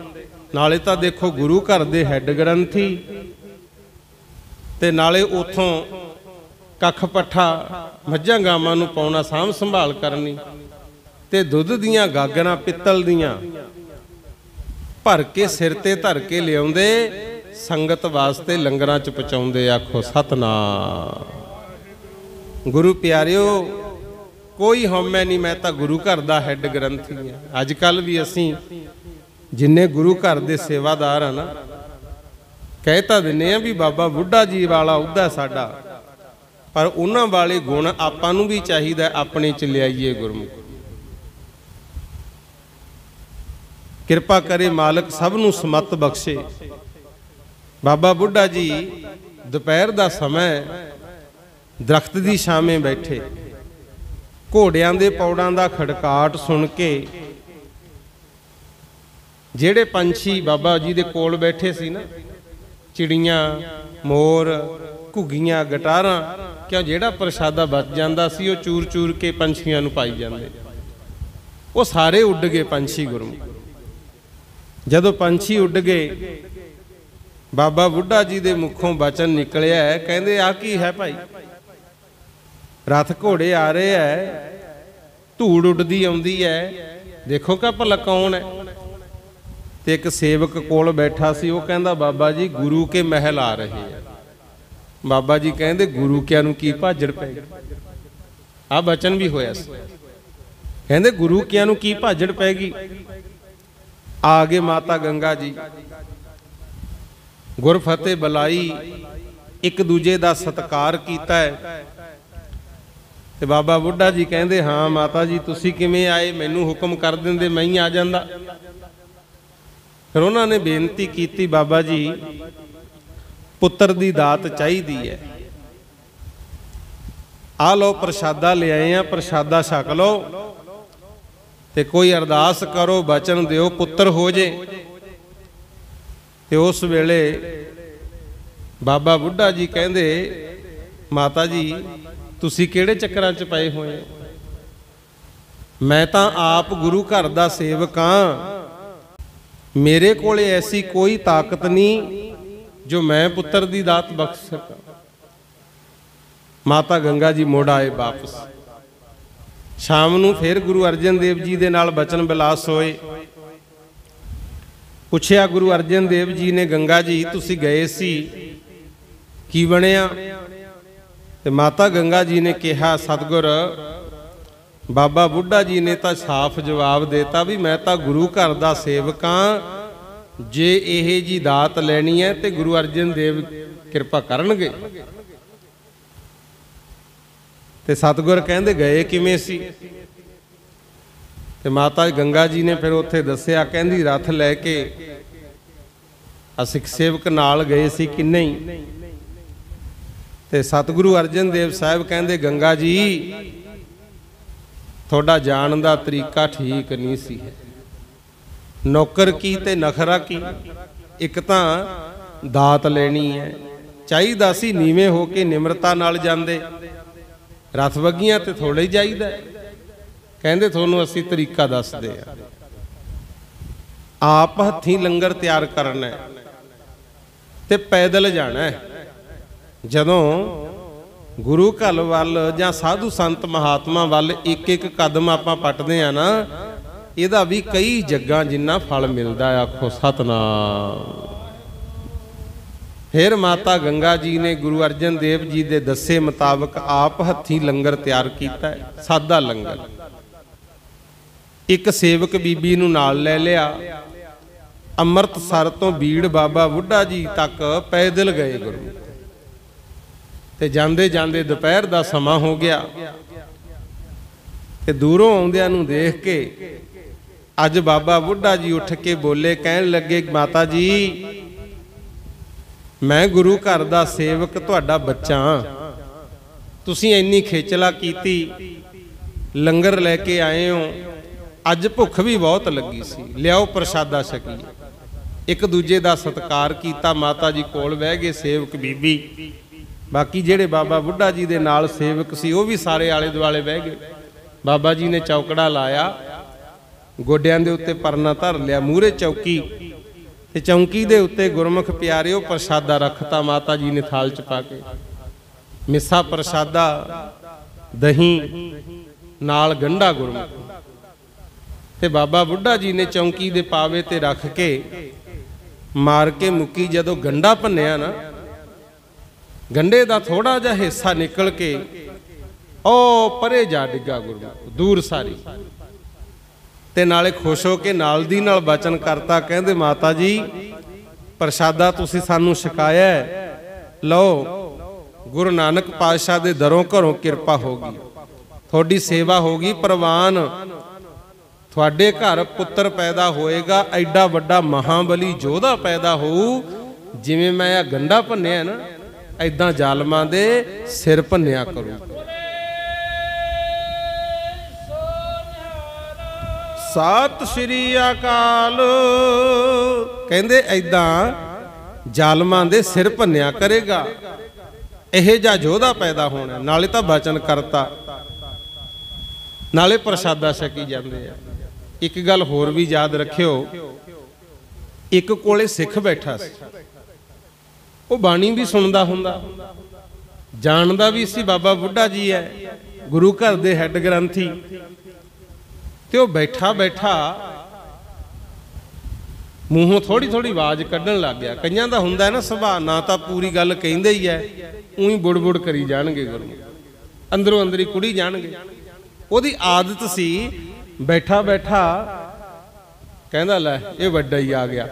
ਨਾਲੇ ਤਾਂ ਦੇਖੋ ਗੁਰੂ ਘਰ ਦੇ ਹੈੱਡ ਗ੍ਰੰਥੀ, ਤੇ ਨਾਲੇ ਉਥੋਂ ਕੱਖ ਪੱਠਾ ਮੱਝਾਂ ਗਾਵਾਂ ਨੂੰ ਪਾਉਣਾ, ਸਾਂਭ ਸੰਭਾਲ ਕਰਨੀ, ਤੇ ਦੁੱਧ ਦੀਆਂ ਗਾਗਰਾਂ ਪਿੱਤਲ ਦੀਆਂ ਭਰ ਕੇ ਸਿਰ ਤੇ ਧਰ ਕੇ ਲਿਆਉਂਦੇ, ਸੰਗਤ ਵਾਸਤੇ ਲੰਗਰਾਂ 'ਚ ਪਹੁੰਚਾਉਂਦੇ। ਆਖੋ ਸਤਨਾਮ। ਗੁਰੂ ਪਿਆਰਿਓ, ਕੋਈ ਹਉਮੈ ਨਹੀਂ, ਮੈਂ ਤਾਂ ਗੁਰੂ ਘਰ ਦਾ ਹੈੱਡ ਗ੍ਰੰਥੀ ਹਾਂ। ਅੱਜ ਕੱਲ੍ਹ ਵੀ ਅਸੀਂ ਜਿੰਨੇ ਗੁਰੂ ਘਰ ਦੇ ਸੇਵਾਦਾਰ ਆ ਨਾ, ਕਹਿ ਤਾਂ ਦਿੰਦੇ ਆ ਵੀ ਬਾਬਾ ਬੁੱਢਾ ਜੀ ਵਾਲਾ ਉਹਦਾ ਸਾਡਾ, ਪਰ ਉਹਨਾਂ ਵਾਲੇ ਗੁਣ ਆਪਾਂ ਨੂੰ ਵੀ ਚਾਹੀਦਾ ਆਪਣੇ 'ਚ ਲਿਆਈਏ। ਗੁਰਮੁਖ ਕਿਰਪਾ ਕਰੇ ਮਾਲਕ ਸਭ ਨੂੰ ਸਮਤ ਬਖਸ਼ੇ। ਬਾਬਾ ਬੁੱਢਾ ਜੀ ਦੁਪਹਿਰ ਦਾ ਸਮਾਂ, ਦਰਖਤ ਦੀ ਛਾਵੇਂ ਬੈਠੇ, ਘੋੜਿਆਂ ਦੇ ਪੌੜਾਂ ਦਾ ਖੜਕਾਟ ਸੁਣ ਕੇ ਜਿਹੜੇ ਪੰਛੀ ਬਾਬਾ ਜੀ ਦੇ ਕੋਲ ਬੈਠੇ ਸੀ ਨਾ, ਚਿੜੀਆਂ, ਮੋਰ, ਘੁੱਗੀਆਂ, ਗਟਾਰਾਂ, ਕਿਉਂ ਜਿਹੜਾ ਪ੍ਰਸ਼ਾਦਾ ਬਚ ਜਾਂਦਾ ਸੀ ਉਹ ਚੂਰ ਚੂਰ ਕੇ ਪੰਛੀਆਂ ਨੂੰ ਪਾਈ ਜਾਂਦੇ, ਉਹ ਸਾਰੇ ਉੱਡ ਗਏ ਪੰਛੀ। ਗੁਰਮੁਖ ਜਦੋਂ ਪੰਛੀ ਉੱਡ ਗਏ, ਬਾਬਾ ਬੁੱਢਾ ਜੀ ਦੇ ਮੁਖੋਂ ਬਚਨ ਨਿਕਲਿਆ ਹੈ, ਕਹਿੰਦੇ ਆ ਕੀ ਹੈ ਭਾਈ? रथ घोड़े आ रहे है, धूड़ उड़दी आउंदी है, देखो क्या भला कौन है? ते एक सेवक कोल बैठा सी, वो कहंदा बाबा जी गुरु के महल आ रहे हैं। बाबा जी कहंदे गुरु क्या नूं की भाजड़ पै गई। आ बचन भी होया सी, कहंदे गुरु कियां नूं की भाजड़ पै गई। आ गए माता गंगा जी, गुर फतेह बुलाई, एक दूजे का सत्कार किया है। ते बाबा बुढ़ा जी कहंदे हाँ माता जी तुसी किवें आए, मैनू हुक्म कर दिंदे मैं ही आ जांदा। फिर उन्होंने बेनती की बाबा जी पुत्र दी दात चाहिदी है, आ लो प्रसादा ले आए हैं, प्रसादा छक लो ते कोई अरदास करो, बचन दिओ पुत्र हो जे। ते उस वेले बाबा बुढ़ा जी कहंदे माता जी तुसी किहड़े चक्करां च पए होए, मैं तां आप गुरु घर दा सेवक हां, मेरे कोले ऐसी कोई ताकत नहीं जो मैं पुत्र दी दात बख्श सकां। माता गंगा जी मुड़ आए वापस। शाम नूं फिर गुरु अर्जन देव जी दे नाल बचन बिलास होए। पुछया गुरु अर्जन देव जी ने गंगा जी तुसी गए सी की बनिया? ते माता गंगा जी ने कहा सतगुर बाबा बुढ़ा जी ने तो साफ जवाब देता भी मैं तो गुरु घर दा सेवक हाँ, जे यह जी दात लैनी है तो गुरु अर्जन देव कृपा करनगे। ते सतगुर कहंदे गए किवें सी? ते माता गंगा जी ने फिर उत्थे दस्सिया, कहंदी रथ लैके सिख सेवक नाल गए सी किन्ने ही। ते सतगुरु अर्जन देव साहब कहंदे गंगा जी थोड़ा जान दा तरीका ठीक नहीं सी, नौकर की ते नखरा की, एक तां दात लेनी है, चाहिदा सी नीवें होके निमरता नाल जांदे, रथ वगियां ते थोड़े ही जाईदा। कहंदे तुहानूं असीं तरीका दसदे आ, आप हत्थीं लंगर तैयार करना है ते पैदल जाना है। जदों गुरु घल वल जां साधु संत महात्मा वल एक एक कदम आपां पटदे आ ना, इहदा भी कई जग्गां जिन्ना फल मिलदा है। आखो सतनाम। फिर माता गंगा जी ने गुरु अर्जन देव जी दे दस्से मुताबक आप हत्थीं लंगर तैयार कीता है, सादा लंगर। एक सेवक बीबी नूं नाल लै लिया। अमृतसर तो बीड़ बाबा बुढ़ा जी तक पैदल गए गुरु। ते जांदे जांदे दोपहर दा समा हो गया। ते दूरों आउंदियां नूं देख के अज बाबा बुढ़ा जी उठ के बोले, कहन लगे माता जी मैं गुरु घर दा सेवक तुहाडा बच्चा हां, तुसीं इन्नी खेचला कीती, लंगर लैके आए हो, अज भुख भी बहुत लगी सी, लियाओ प्रसादा छकी। एक दूजे का सत्कार किया। माता जी कोल बह गए सेवक बीबी, बाकी जेड़े बाबा बुढ़ा जी दे नाल सेवक सी वो भी सारे आले दुआले बह गए। बाबा जी ने चौकड़ा लाया, गोडियां दे उत्ते परना धर लिया, मूहरे चौकी ते चौंकी दे उत्ते गुरमुख प्यारिओ प्रसादा रखता। माता जी ने थाल च पा के मिस्सा प्रसादा, दही नाल गंढा गुरमुख, ते बाबा बुढ़ा जी ने चौंकी दे पावे ते रख के मार के मुक्की। जदों गंढा भन्निया ना, गंढे दा थोड़ा जिहा हिस्सा निकल के ओ परे जा डिग्गा गुरमुख दूर सारी। ते नाले खुश हो के नाल दी नाल बचन करता, कहंदे माता जी प्रसादा तुसीं सानू छकाया है, लो गुरु नानक पातशाह दे दरों घरों किरपा होगी, थोड़ी सेवा होगी प्रवान, थोड़े घर पुत्र पैदा होएगा, एडा वड्डा महाबली जोधा पैदा होऊ, जिवें मैं आ गंढा भन्निया ना ऐदां जालमां दे सिर भन्निया करूं। सत श्री अकाल। कहंदे ऐदां जालमां दे सिर भन्निया करेगा, इह जा जोधा पैदा होना। नाले तां बचन करता, नाले प्रसादा छकी जांदे आ। एक गल होर भी याद रखियो, एक कोले सिख बैठा सी, वो बाणी भी सुनदा हुंदा, जानदा भी सी बाबा बुढ़ा जी है, गुरु घर दे हैड ग्रंथी। ते वो बैठा बैठा मूहों थोड़ी थोड़ी आवाज कढ़न लग गया। कईयां दा हुंदा है ना सुभाऽ, ना तां पूरी गल कहिंदे ही है, उही बुड़ बुड़ करी जाणगे गुरु, अंदरों अंदर ही कुड़ी जाणगे। ओहदी आदत सी बैठा बैठा कहंदा लै ये वड्डा ही आ गया,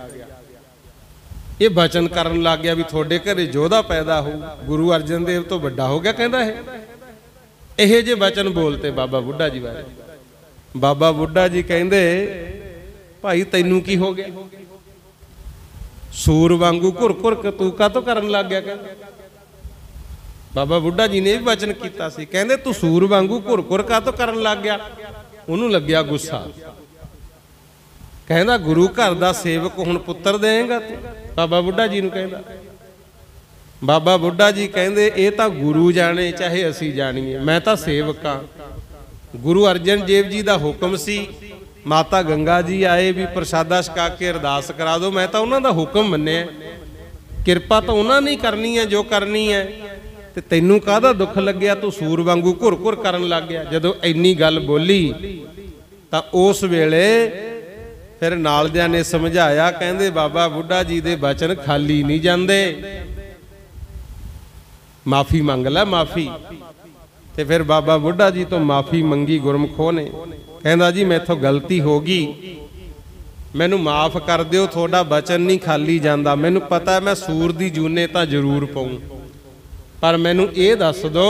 ये बचन करन लग गया भी थोड़े घरे जोधा पैदा हो, गुरु अर्जन देव तो वड्डा हो गया। कहंदा ये जे बचन बोलते बाबा बुढ़ा जी बारे। बाबा बुढ़ा जी कहंदे भाई तैनू की हो गया, सूर वांगू घुर घुर के तू कातों करन लग गया। कहंदा बाबा बुढ़ा जी ने भी वचन किया सी, कहंदे तू सूर वांगू घुर घुर कातों करन लग गया। उन्होंने लग्या गुस्सा, कहंदा गुरु घर दा सेवक हुण पुत्र देंगा तू। बाबा बुढ़ा जी नूं कहंदा। बाबा बुढ़ा जी कहंदे ये तां गुरु जाने चाहे असी जाणीए, मैं तां सेवक हाँ। गुरु अर्जन देव जी दा हुक्म सी, माता गंगा जी आए भी प्रसादा छका के अरदास करा दो, मैं तां उन्हां दा हुक्म मन्निया, किरपा तां उन्हां ने करनी है जो करनी है। ते तैनूं काहदा दुख लग्या, तू सूर वांगू घुर घुर करन लग गया। जदों इन्नी गल बोली तां उस वेले फिर नालदियां ने समझाया, कहंदे बाबा बुढ़ा जी दे वचन खाली नहीं जांदे, माफी मंग लै माफी। ते फिर बाबा बुढ़ा जी तो माफी मंगी गुरमुखों ने। कहंदा जी मैथों गलती हो गई, मैनू माफ कर दिओ, थोड़ा वचन नहीं खाली जांदा। मैनू पता मैं सूर दी जूने तां जरूर पाऊं, पर मैनू ये दस दो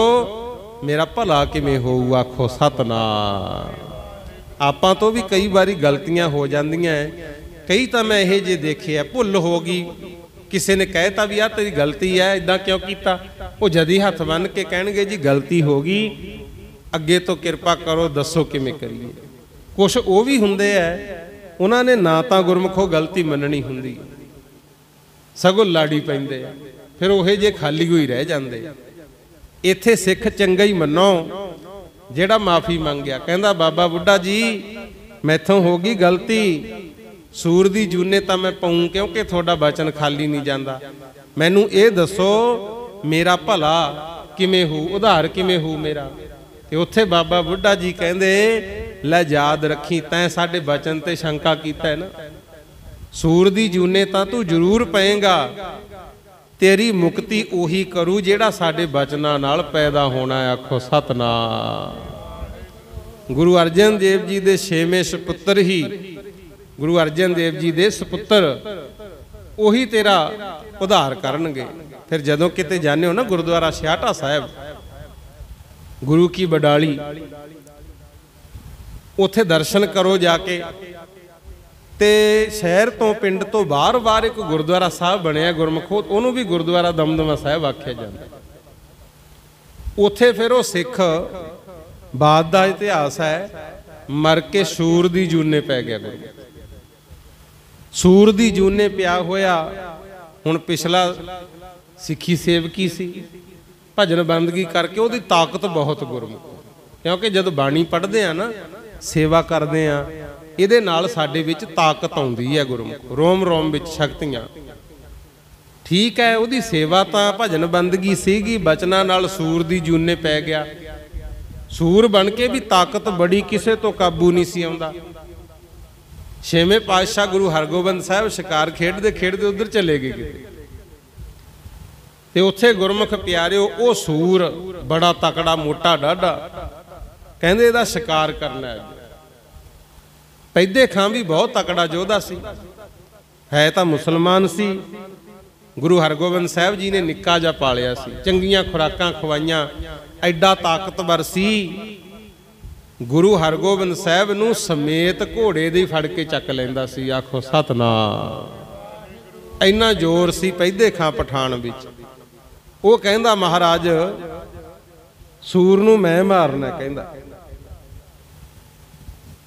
मेरा भला किवें होऊ। आखो सतनाम। आपां तो भी कई बारी गलतियां हो जांदियां, कई तो मैं यह जे देखे भुल हो गई, किसी ने कहता भी आ तेरी गलती है, इदां क्यों कीता, वो जदी हथ बन के कहणगे जी गलती हो गई, अगे तो किरपा करो दसो किवें करिए। कुछ वो भी हुंदे है, उन्होंने ना तां गुरमुखो गलती मननी हुंदी, सगों लाड़ी पैंदे, फिर ओहे जे खाली होई रह जांदे। इत्थे सिख चंगा ही मनो जेड़ा माफी मंग गया। कहंदा बाबा बुढ़ा जी मैथों हो गई गलती, सूर दी जूने तां मैं पाऊं, क्योंकि थोड़ा वचन खाली नहीं जांदा। मैनू ये दसो मेरा भला किवें हो, उधार किवें हो मेरा। ते उत्थे बाबा बुढ़ा जी कहंदे लै याद रखी, तैं साडे वचन ते शंका कीता है ना, सूर दी जूने तां तू जरूर पएगा, तेरी मुक्ति उही करू जेड़ा साडे वचनां नाल पैदा होना है। आखो सतनाम। गुरु अर्जन देव जी दे 6वें सपुत्र ही गुरु अर्जन देव जी दे सपुत्र उही तेरा उधार करनगे। फिर जदों किते जाने हो ना गुरुद्वारा सियाटा साहब गुरु की बडाली, उत्थे दर्शन करो जाके। ते शहर तो पिंड तो बाहर बाहर एक गुरुद्वारा साहब बनया गुरमुखो, उन्होंने भी गुरुद्वारा दमदमा साहब आख्या जाता। उत्थे फिर वो सिख बाद का इतिहास है, मर के सूर दी जूने पै गया। गुरु सूर दी जूने पिया होया। हुण पिछला सिखी सेवकी सी, भजन बंदगी करके उहदी ताकत बहुत गुरमुख, क्योंकि जब बाणी पढ़ते हैं ना सेवा करते हैं, ਇਹਦੇ ਨਾਲ ਸਾਡੇ ਵਿੱਚ ਤਾਕਤ ਆਉਂਦੀ ਹੈ ਗੁਰਮੁਖ, ਰੋਮ ਰੋਮ ਵਿੱਚ ਸ਼ਕਤੀਆਂ। ਠੀਕ ਹੈ ਉਹਦੀ ਸੇਵਾ ਤਾਂ ਭਜਨ ਬੰਦਗੀ ਸੀਗੀ, ਬਚਨਾਂ ਨਾਲ ਸੂਰ ਦੀ ਜੂਨੇ ਪੈ ਗਿਆ। ਸੂਰ ਬਣ ਕੇ ਵੀ ਤਾਕਤ ਬੜੀ, ਕਿਸੇ ਤੋਂ ਕਾਬੂ ਨਹੀਂ ਸੀ ਆਉਂਦਾ। 6ਵੇਂ ਪਾਤਸ਼ਾਹ ਗੁਰੂ ਹਰਗੋਬਿੰਦ ਸਾਹਿਬ ਸ਼ਿਕਾਰ ਖੇਡਦੇ ਖੇਡਦੇ ਉਧਰ ਚਲੇ ਗਏ ਕਿਤੇ, ਤੇ ਉੱਥੇ ਗੁਰਮੁਖ ਪਿਆਰਿਓ ਉਹ ਸੂਰ ਬੜਾ ਤਕੜਾ ਮੋਟਾ ਡਾਢਾ, ਕਹਿੰਦੇ ਇਹਦਾ ਸ਼ਿਕਾਰ ਕਰਨਾ ਹੈ। पैदे खां भी बहुत तकड़ा योद्धा सी, है तो मुसलमान सी। गुरु हरगोबिंद साहब जी ने निक्का जा पालिया सी, चंगियां खुराकां खवाइयां, एडा ताकतवर सी। गुरु हरगोबिंद साहब नूं समेत घोड़े दे फड़ के चक लैंदा सी। आखो सतनाम। इन्ना जोर सी पैदे खां पठान विच। वो कहंदा महाराज सूर नूं मैं मारना,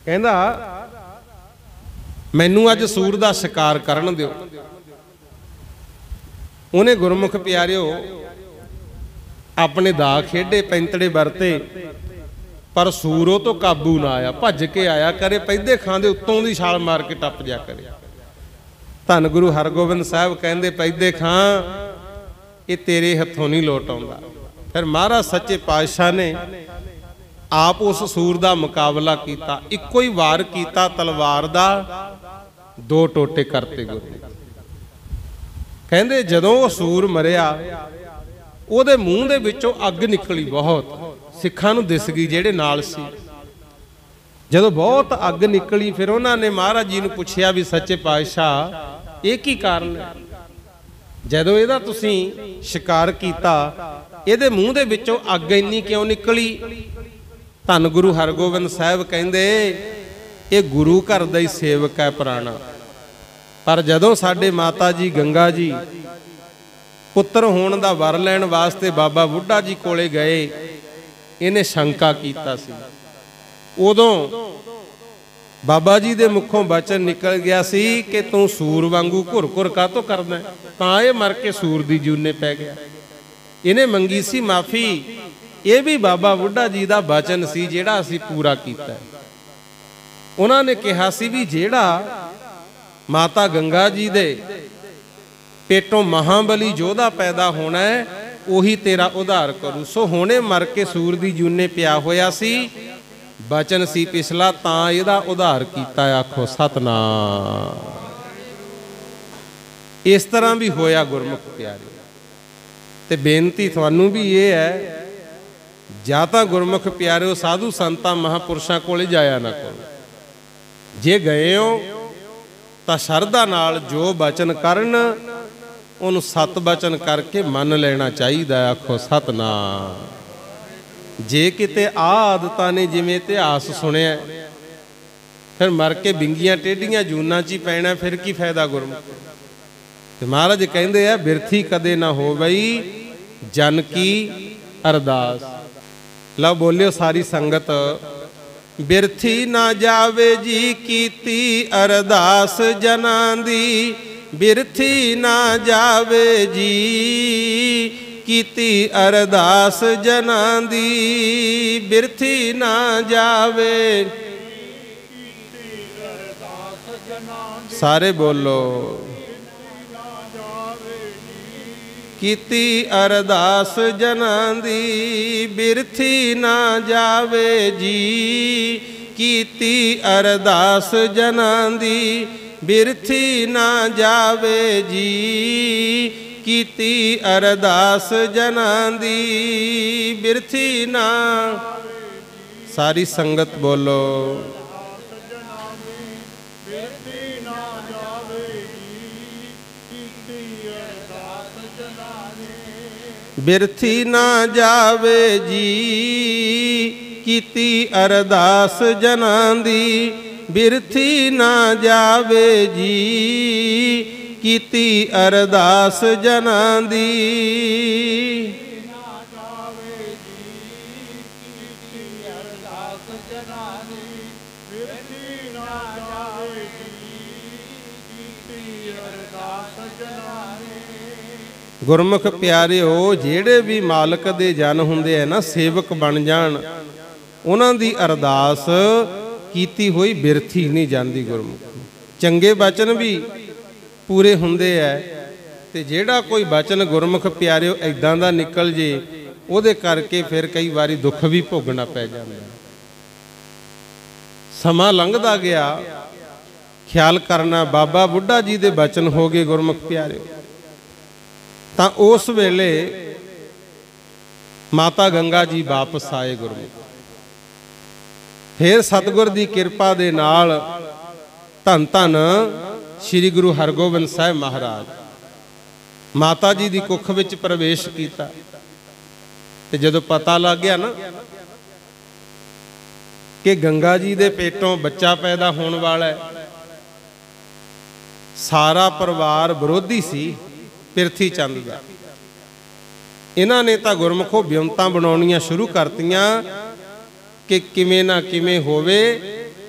कहंदा मैनू अज सूर का शिकार करन दिओ। उन्हें गुरमुख प्यारिओ अपने दा खेडे, पैंतड़े वरते, पर सूर तो काबू ना आया। भज के आया करे, पैदे खां दे उत्तों दी छाल मार के टप जा करे। धन गुरु हरगोबिंद साहब कहंदे पैदे खां ये तेरे हथों नहीं लोट आउंदा। फिर महाराज सच्चे पातशाह ने आप उस सूर का मुकाबला किया, इको ही वार किया तलवार का, 2 टोटे करते। गुरु कहंदे जदों वो सूर मरिया, उहदे मूँह दे विचों अग निकली बहुत, सिखां नूं दिस गई जेड़े नाल सी। ਜਦੋਂ ਬਹੁਤ ਅੱਗ ਨਿਕਲੀ ਫਿਰ ਉਹਨਾਂ ਨੇ ਮਹਾਰਾਜ ਜੀ ਨੂੰ ਪੁੱਛਿਆ ਵੀ ਸੱਚੇ ਪਾਤਸ਼ਾਹ ਇਹ ਕੀ ਕਾਰਨ ਹੈ? ਜਦੋਂ ਇਹਦਾ ਤੁਸੀਂ ਸ਼ਿਕਾਰ ਕੀਤਾ ਇਹਦੇ ਮੂੰਹ ਦੇ ਵਿੱਚੋਂ ਅੱਗ ਇੰਨੀ ਕਿਉਂ ਨਿਕਲੀ? ਧੰਨ ਗੁਰੂ ਹਰਗੋਬਿੰਦ ਸਾਹਿਬ ਕਹਿੰਦੇ ਇਹ ਗੁਰੂ ਘਰ ਦਾ ਹੀ ਸੇਵਕ ਹੈ ਪੁਰਾਣਾ। ਪਰ ਜਦੋਂ ਸਾਡੇ ਮਾਤਾ ਜੀ ਗੰਗਾ ਜੀ ਪੁੱਤਰ ਹੋਣ ਦਾ ਵਰ ਲੈਣ ਵਾਸਤੇ ਬਾਬਾ ਬੁੱਢਾ ਜੀ ਕੋਲੇ ਗਏ, ਇਹਨੇ ਸ਼ੰਕਾ ਕੀਤਾ ਸੀ। ਉਦੋਂ ਬਾਬਾ ਜੀ ਦੇ ਮੁਖੋਂ ਬਚਨ ਨਿਕਲ ਗਿਆ ਸੀ ਕਿ ਤੂੰ ਸੂਰ ਵਾਂਗੂ ਘੁਰ-ਘੁਰ ਕਾਹਤੋਂ ਕਰਦਾ? ਤਾਂ ਇਹ ਮਰ ਕੇ ਸੂਰ ਦੀ ਜੂਨੇ ਪੈ ਗਿਆ। ਇਹਨੇ ਮੰਗੀ ਸੀ ਮਾਫੀ। ਇਹ ਵੀ ਬਾਬਾ ਬੁੱਢਾ ਜੀ ਦਾ ਬਚਨ ਸੀ ਜਿਹੜਾ ਅਸੀਂ ਪੂਰਾ ਕੀਤਾ। ਉਹਨਾਂ ਨੇ ਕਿਹਾ ਸੀ ਵੀ ਜਿਹੜਾ ਮਾਤਾ ਗੰਗਾ ਜੀ ਦੇ ਪੇਟੋਂ ਮਹਾਬਲੀ ਯੋਧਾ ਪੈਦਾ ਹੋਣਾ ਹੈ ਉਹੀ ਤੇਰਾ ਉਧਾਰ ਕਰੂ। ਸੋ ਹੁਣੇ ਮਰ ਕੇ ਸੂਰ ਦੀ ਜੂਨੇ ਪਿਆ ਹੋਇਆ ਸੀ, ਬਚਨ ਸੀ ਪਿਛਲਾ, ਤਾਂ ਇਹਦਾ ਉਧਾਰ ਕੀਤਾ। ਆਖੋ ਸਤਨਾਮ। ਇਸ ਤਰ੍ਹਾਂ ਵੀ ਹੋਇਆ ਗੁਰਮੁਖ ਪਿਆਰੇ। ਤੇ ਬੇਨਤੀ ਤੁਹਾਨੂੰ ਵੀ ਇਹ ਹੈ, ਜਾਂ ਤਾਂ ਗੁਰਮੁਖ ਪਿਆਰਿਓ ਸਾਧੂ ਸੰਤਾਂ ਮਹਾਂਪੁਰਸ਼ਾਂ ਕੋਲੇ ਜਾਇਆ ਨਾ ਕਰੋ। ਜੇ ਗਏ ਹੋ ਤਾਂ ਸ਼ਰਧਾ ਨਾਲ ਜੋ ਬਚਨ ਕਰਨ ਉਹਨੂੰ ਸਤ ਬਚਨ ਕਰਕੇ ਮੰਨ ਲੈਣਾ ਚਾਹੀਦਾ। ਆਖੋ ਸਤਨਾਮ। ਜੇ ਕਿਤੇ ਆਦਤਾਂ ਨੇ ਜਿਵੇਂ ਇਤਿਹਾਸ ਸੁਣਿਆ ਫਿਰ ਮਰ ਕੇ ਬਿੰਗੀਆਂ ਟੇਢੀਆਂ ਜੂਨਾਂ 'ਚ ਹੀ ਪੈਣਾ, ਫਿਰ ਕੀ ਫਾਇਦਾ ਗੁਰਮੁਖ? ਤੇ ਮਹਾਰਾਜ ਕਹਿੰਦੇ ਆ ਬਿਰਥੀ ਕਦੇ ਨਾ ਹੋ ਬਈ ਜਨ ਕੀ ਅਰਦਾਸ। ਲਓ ਬੋਲਿਓ ਸਾਰੀ ਸੰਗਤ। ਬਿਰਥੀ ਨਾ ਜਾਵੇ ਜੀ ਕੀਤੀ ਅਰਦਾਸ ਜਨਾਂ ਦੀ, ਬਿਰਥੀ ਨਾ ਜਾਵੇ ਜੀ ਕੀਤੀ ਅਰਦਾਸ ਜਨਾਂ ਦੀ, ਬਿਰਥੀ ਨਾ ਜਾਵੇ। ਸਾਰੇ ਬੋਲੋ। ਕੀਤੀ ਅਰਦਾਸ ਜਨਾਂ ਦੀ, ਬਿਰਥੀ ਨਾ ਜਾਵੇ ਜੀ ਕੀਤੀ ਅਰਦਾਸ ਜਨਾਂ ਦੀ, ਬਿਰਥੀ ਨਾ ਜਾਵੇ ਜੀ ਕੀਤੀ ਅਰਦਾਸ ਜਨਾਂ ਦੀ, ਬਿਰਥੀ ਨਾ। ਸਾਰੀ ਸੰਗਤ ਬੋਲੋ। ਬਿਰਥੀ ਨਾ ਜਾਵੇ ਜੀ ਕੀਤੀ ਅਰਦਾਸ ਜਨਾਂ ਦੀ, ਬਿਰਥੀ ਨਾ ਜਾਵੇ ਜੀ ਕੀਤੀ ਅਰਦਾਸ ਜਨਾਂ ਦੀ। ਗੁਰਮੁਖ ਪਿਆਰਿਓ ਜਿਹੜੇ ਵੀ ਮਾਲਕ ਦੇ ਜਨ ਹੁੰਦੇ ਆ ਨਾ, ਸੇਵਕ ਬਣ ਜਾਣ, ਉਹਨਾਂ ਦੀ ਅਰਦਾਸ ਕੀਤੀ ਹੋਈ ਬਿਰਥੀ ਨਹੀਂ ਜਾਂਦੀ। ਗੁਰਮੁਖ ਚੰਗੇ ਬਚਨ ਵੀ ਪੂਰੇ ਹੁੰਦੇ ਐ। ਤੇ ਜਿਹੜਾ ਕੋਈ ਬਚਨ ਗੁਰਮੁਖ ਪਿਆਰਿਓ ਐਦਾਂ ਦਾ ਨਿਕਲ ਜੇ ਉਹਦੇ ਕਰਕੇ ਫਿਰ ਕਈ ਵਾਰੀ ਦੁੱਖ ਵੀ ਭੋਗਣਾ ਪੈ ਜਾਂਦਾ। ਸਮਾਂ ਲੰਘਦਾ ਗਿਆ, ਖਿਆਲ ਕਰਨਾ ਬਾਬਾ ਬੁੱਢਾ ਜੀ ਦੇ ਬਚਨ ਹੋ ਗਏ ਗੁਰਮੁਖ ਪਿਆਰਿਓ। ਤਾਂ ਉਸ ਵੇਲੇ ਮਾਤਾ ਗੰਗਾ ਜੀ ਵਾਪਸ ਆਏ ਗੁਰਮੁਖ। ਫਿਰ ਸਤਿਗੁਰ ਦੀ ਕਿਰਪਾ ਦੇ ਨਾਲ ਧੰਨ ਧੰਨ ਸ੍ਰੀ ਗੁਰੂ ਹਰਗੋਬਿੰਦ ਸਾਹਿਬ ਮਹਾਰਾਜ ਮਾਤਾ ਜੀ ਦੀ ਕੁੱਖ ਵਿੱਚ ਪ੍ਰਵੇਸ਼ ਕੀਤਾ। ਤੇ ਜਦੋਂ ਪਤਾ ਲੱਗ ਗਿਆ ਨਾ ਕਿ ਗੰਗਾ ਜੀ ਦੇ ਪੇਟੋਂ ਬੱਚਾ ਪੈਦਾ ਹੋਣ ਵਾਲਾ ਹੈ, ਸਾਰਾ ਪਰਿਵਾਰ ਵਿਰੋਧੀ ਸੀ ਪਿਰਥੀ ਚੰਦ ਦਾ। ਇਹਨਾਂ ਨੇ ਤਾਂ ਗੁਰਮੁਖੋ ਬਿਉਂਤਾਂ ਬਣਾਉਣੀਆਂ ਸ਼ੁਰੂ ਕਰਤੀਆਂ ਕਿ ਕਿਵੇਂ ਨਾ ਕਿਵੇਂ ਹੋਵੇ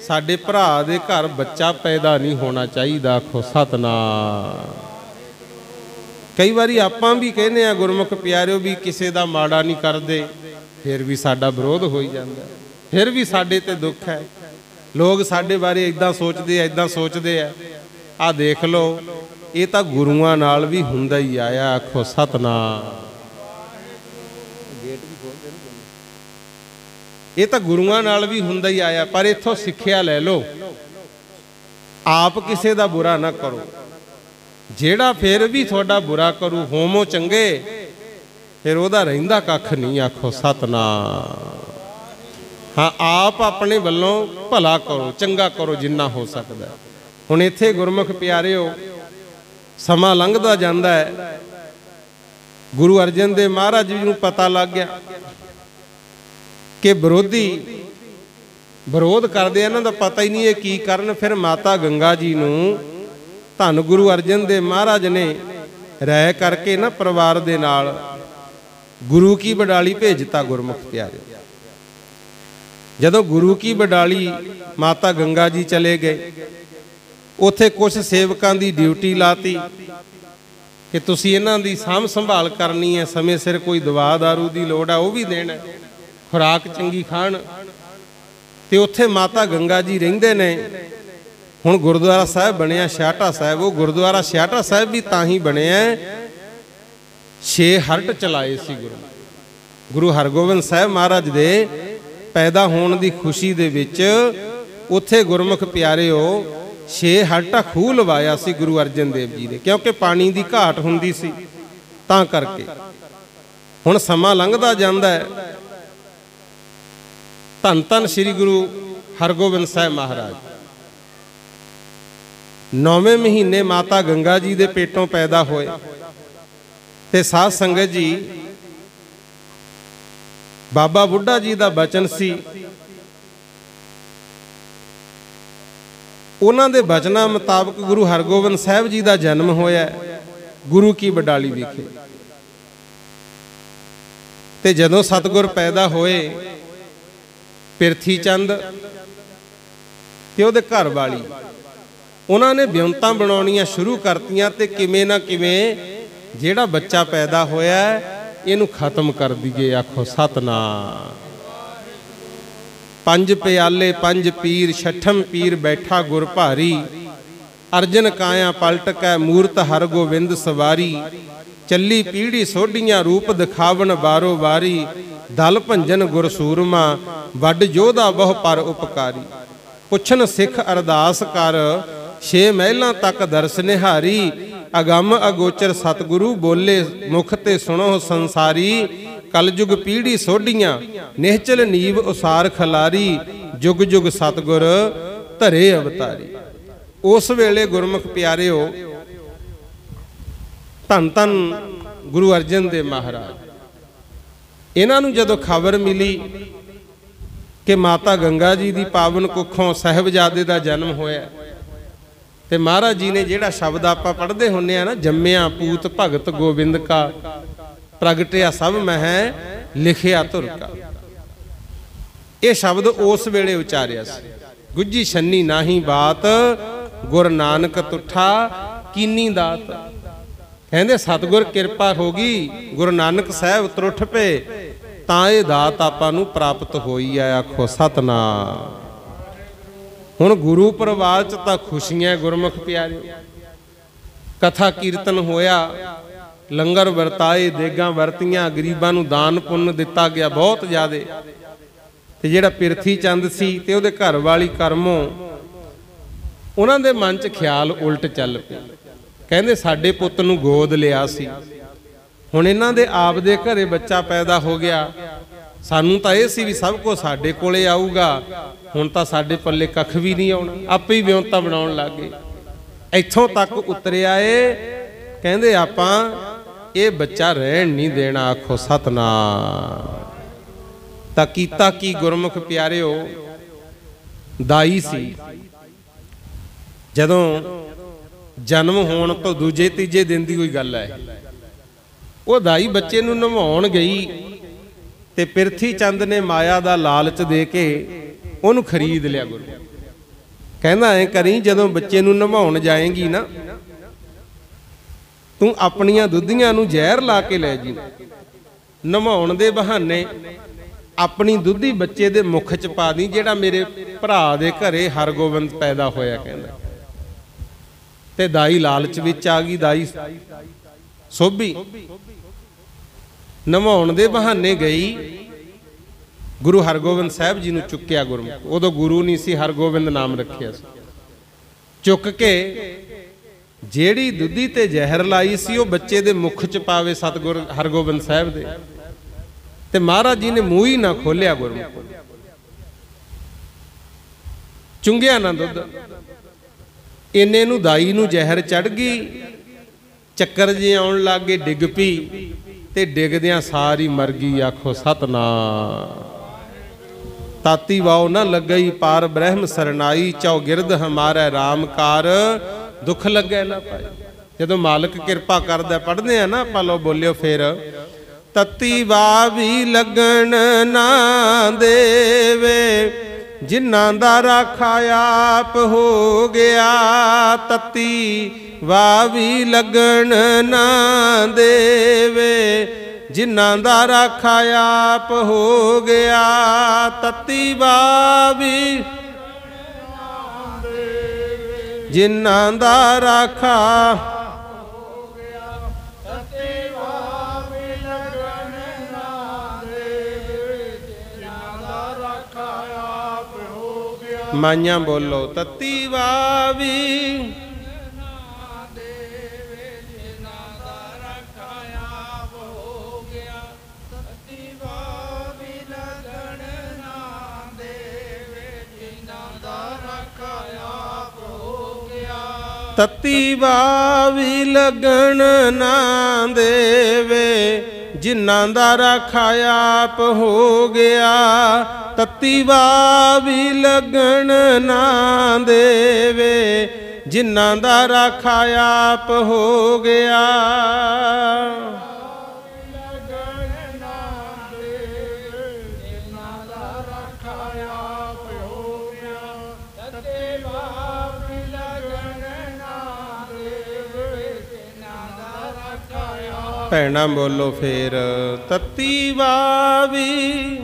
ਸਾਡੇ ਭਰਾ ਦੇ ਘਰ ਬੱਚਾ ਪੈਦਾ ਨਹੀਂ ਹੋਣਾ ਚਾਹੀਦਾ। ਆਖੋ ਸਤਨਾਮ। ਕਈ ਵਾਰੀ ਆਪਾਂ ਵੀ ਕਹਿੰਦੇ ਆ ਗੁਰਮੁਖ ਪਿਆਰਿਓ ਵੀ ਕਿਸੇ ਦਾ ਮਾੜਾ ਨਹੀਂ ਕਰਦੇ, ਫਿਰ ਵੀ ਸਾਡਾ ਵਿਰੋਧ ਹੋਈ ਜਾਂਦਾ, ਫਿਰ ਵੀ ਸਾਡੇ ਤੇ ਦੁੱਖ ਹੈ। ਲੋਕ ਸਾਡੇ ਬਾਰੇ ਇਦਾਂ ਸੋਚਦੇ ਆ, ਇਦਾਂ ਸੋਚਦੇ ਆ। ਆਹ ਦੇਖ ਲਓ, ਇਹ ਤਾਂ ਗੁਰੂਆਂ ਨਾਲ ਵੀ ਹੁੰਦਾ ਹੀ ਆਇਆ। ਆਖੋ ਸਤਨਾਮ। ਇਹ ਤਾਂ ਗੁਰੂਆਂ ਨਾਲ ਵੀ ਹੁੰਦਾ ਹੀ ਆਇਆ। ਪਰ ਇੱਥੋਂ ਸਿੱਖਿਆ ਲੈ ਲਓ, ਆਪ ਕਿਸੇ ਦਾ ਬੁਰਾ ਨਾ ਕਰੋ। ਜਿਹੜਾ ਫਿਰ ਵੀ ਤੁਹਾਡਾ ਬੁਰਾ ਕਰੂ, ਹੋਮੋ ਚੰਗੇ, ਫਿਰ ਉਹਦਾ ਰਹਿੰਦਾ ਕੱਖ ਨਹੀਂ। ਆਖੋ ਸਤਨਾਮ। हाँ आप अपने वल्लों भला करो, चंगा करो जिन्ना हो सकता है। हुण इत्थे गुरमुख प्यारिओ समा लंघदा जांदा है, गुरु अर्जन देव महाराज जी नूं पता लग गया कि विरोधी विरोध करदे, इन्हां दा पता ही नहीं है की करन। फिर माता गंगा जी नूं धन गुरु अर्जन देव महाराज ने राय करके ना परिवार दे नाल गुरु की बडाली भेजता। गुरमुख प्यारे जदों गुरु की बडाली माता गंगा जी चले गए, उत्थे कुछ सेवकां दी ड्यूटी लाती कि तुसीं इन्हां दी साਂਭ संभाल करनी है, समय सिर कोई दवा दारू की लोड़ है वह भी देना, खुराक चंगी खाण। ते उत्थे माता गंगा जी रहिंदे ने। हुण गुरुद्वारा साहिब बनिया छाटा साहिब, वो गुरुद्वारा छाटा साहिब भी तां ही बनिया 6 हरट चलाए सी गुरु हरगोबिंद साहिब महाराज दे पैदा होने की खुशी दे विच उत्थे गुरमुख प्यारिओ 6 हरटा खूह लवाया सी गुरु अर्जन देव जी ने, क्योंकि पानी की घाट हुंदी सी तां करके। हुण समा लंघदा जांदा है, धन धन श्री गुरु हरगोबिंद साहिब महाराज 9वें महीने माता गंगा जी दे पेटों पैदा होए। ते साध संगत जी बाबा बुढ़ा जी दा बचन सी, उन्हां दे बचनां मुताबक गुरु हरगोबिंद साहिब जी दा जन्म होया गुरु की बडाली विखे। ते जदों सतगुर पैदा होए, पिरथी चंद ते उहदे घर वाली उन्होंने विउंतां बनाउणियां शुरू करतियां। ते किवें ना किवें जिहड़ा बच्चा पैदा होया इहनूं खत्म कर दईए। आखो सतनाम। 5 प्याले 5 पीर, 6ठम पीर बैठा गुर भारी, अर्जन काया पलट कै मूरत हरगोबिंद सवारी, चली पीढ़ी सोढियां रूप दिखावन बारो बारी, दल भंजन गुर सूरमा वड जोधा बहु पर उपकारी, पुछन सिख अरदास कर 6 महलां तक दर्श निहारी, अगम अगोचर सतगुरु बोले मुख ते सुनो संसारी, कलयुग पीढ़ी सोढियां निहचल नीव उसार खलारी, जुग जुग सतगुर धरे अवतारी। उस वेले गुरमुख प्यारिओ धन धन गुरु अर्जन देव महाराज इन्हां नूं जदों खबर मिली कि माता गंगा जी की पावन कुखों साहिबजादे का जन्म होया, ते महाराज जी ने जिहड़ा शब्द आपां पढ़दे हुन्ने आ ना, जम्मिया पूत भगत गोबिंद का, प्रगटिया सब मह लिखिया धुर का, ये शब्द उस वेले उचारिया सी। गुज्जी छन्नी नाही बात गुर नानक तुठा कीनी दात। कहंदे सतगुर किरपा होगी, गुरु नानक साहब त्रुठ पे तां ये दात आपां नूं प्राप्त होई है। आखो सतनाम। हुण गुरु परिवार च तां खुशियां गुरमुख प्यारे, कथा कीर्तन होया, लंगर वरताए, देगां वरतियां, गरीबां नूं दान पुण्य दिता गया बहुत ज़्यादा। ते जिहड़ा पिरथी चंद सी ते उहदे घर वाली करमों उन्हां दे मन च ख्याल उल्ट चल पे। कहंदे साडे पुੱਤ नूं गोद लिया सी, हुण इन्हां दे आप दे घरे बच्चा पैदा हो गया, सानूं तां इह सी भी सब कुछ साडे कोले आऊगा, हुण तां साडे पल्ले कख भी नहीं आउणा। आपे ही विउंता बनाउण लग गए। इत्थों तक उतरिया ए कहंदे आपां ये बच्चा रहण नहीं देना। आखो सतनाम। तां कीता की गुरमुख प्यारिओ, दाई सी जदों जन्म होने तो दूजे तीजे दिन की कोई गल है, वो दाई बच्चे नूं नवाउण गई ते पिरथी चंद ने माया दा लालच दे के उहनूं खरीद लिया। गुरु कहंदा ऐ करी, जदों बच्चे नूं नवाउण जाएगी ना, तू अपनियां दुधियां नूं जहर ला के लै जी। नवाउण दे बहाने अपनी दुधी बच्चे दे मुख च पा दी, जिहड़ा मेरे भरा दे घरे हरगोबिंद पैदा होया। कहंदा ते दाई लालच विच आ गई। दाई सोभी नवाउण दे बहाने गई, गुरु हरगोबिंद साहब जी नूं चुक्या। गुरमुख उदों गुरु नहीं सी, हरगोबिंद नाम रखिया सी। चुक के जेड़ी दुधी ते जहर लाई सी वो बच्चे दे मुख च पावे सतगुर हरगोबिंद साहब दे, ते महाराज जी ने मूँह ही ना खोलिया। गुरमुख ਚੁੰਗਿਆ ਨਾ ਦੁੱਧ। ਇੰਨੇ ਨੂੰ ਦਾਈ ਨੂੰ ਜ਼ਹਿਰ ਚੜ ਗਈ, ਚੱਕਰ ਜੇ ਆਉਣ ਲੱਗ ਗਏ, ਡਿੱਗ ਪਈ ਤੇ ਡਿੱਗਦਿਆਂ ਸਾਰੀ ਮਰ ਗਈ। ਆਖੋ ਸਤਨਾਮ। ਤਾਤੀ ਵਾਓ ਨਾ ਲੱਗਈ, ਪਾਰ ਬ੍ਰਹਮ ਸਰਨਾਈ, ਚੌਗਿਰਦ ਹਮਾਰਾ ਰਾਮਕਾਰ, ਦੁੱਖ ਲੱਗੇ ਨਾ ਪਾਈ। ਜਦੋਂ ਮਾਲਕ ਕਿਰਪਾ ਕਰਦਾ, ਪੜ੍ਹਦੇ ਆ ਨਾ ਆਪਾਂ, ਲੋ ਬੋਲਿਓ ਫੇਰ। ਤਤੀ ਵਾਵੀ ਲੱਗਣ ਨਾ ਦੇਵੇ, ਜਿਨ੍ਹਾਂ ਦਾ ਰਾਖਾ ਆਪ ਹੋ ਗਿਆ। ਤਤੀ ਵਾਵੀ ਲੱਗਣ ਨਾ ਦੇਵੇ, ਜਿਨ੍ਹਾਂ ਦਾ ਰਾਖਾ ਆਪ ਹੋ ਗਿਆ। ਤਤੀ ਵਾਵੀ ਜਿਨ੍ਹਾਂ ਦਾ ਰਾਖਾ ਹੋ ਗਿਆ। ਤਤੀ ਵਾਵੀ ਲੱਗਣ ਨਾ ਦੇਵੇ, ਜਿਨ੍ਹਾਂ ਦਾ ਰਾਖਾ ਆਪ ਹੋ ਗਿਆ। ਮਾਈਆਂ ਬੋਲੋ। ਤਤੀ ਵਾਵੀ ਤਤੀ ਵਾਵੀ ਲੱਗਣ ਨਾ ਦੇਵੇ, ਜਿਨ੍ਹਾਂ ਦਾ ਰਾਖਾ ਆਪ ਹੋ ਗਿਆ। ਤਤੀ ਵਾਵੀ ਲੱਗਣ ਨਾ ਦੇਵੇ, ਜਿਨ੍ਹਾਂ ਦਾ ਰਾਖਾ ਆਪ ਹੋ ਗਿਆ। ਭੈਣਾਂ ਬੋਲੋ ਫੇਰ। ਤਤੀ ਵਾਵੀ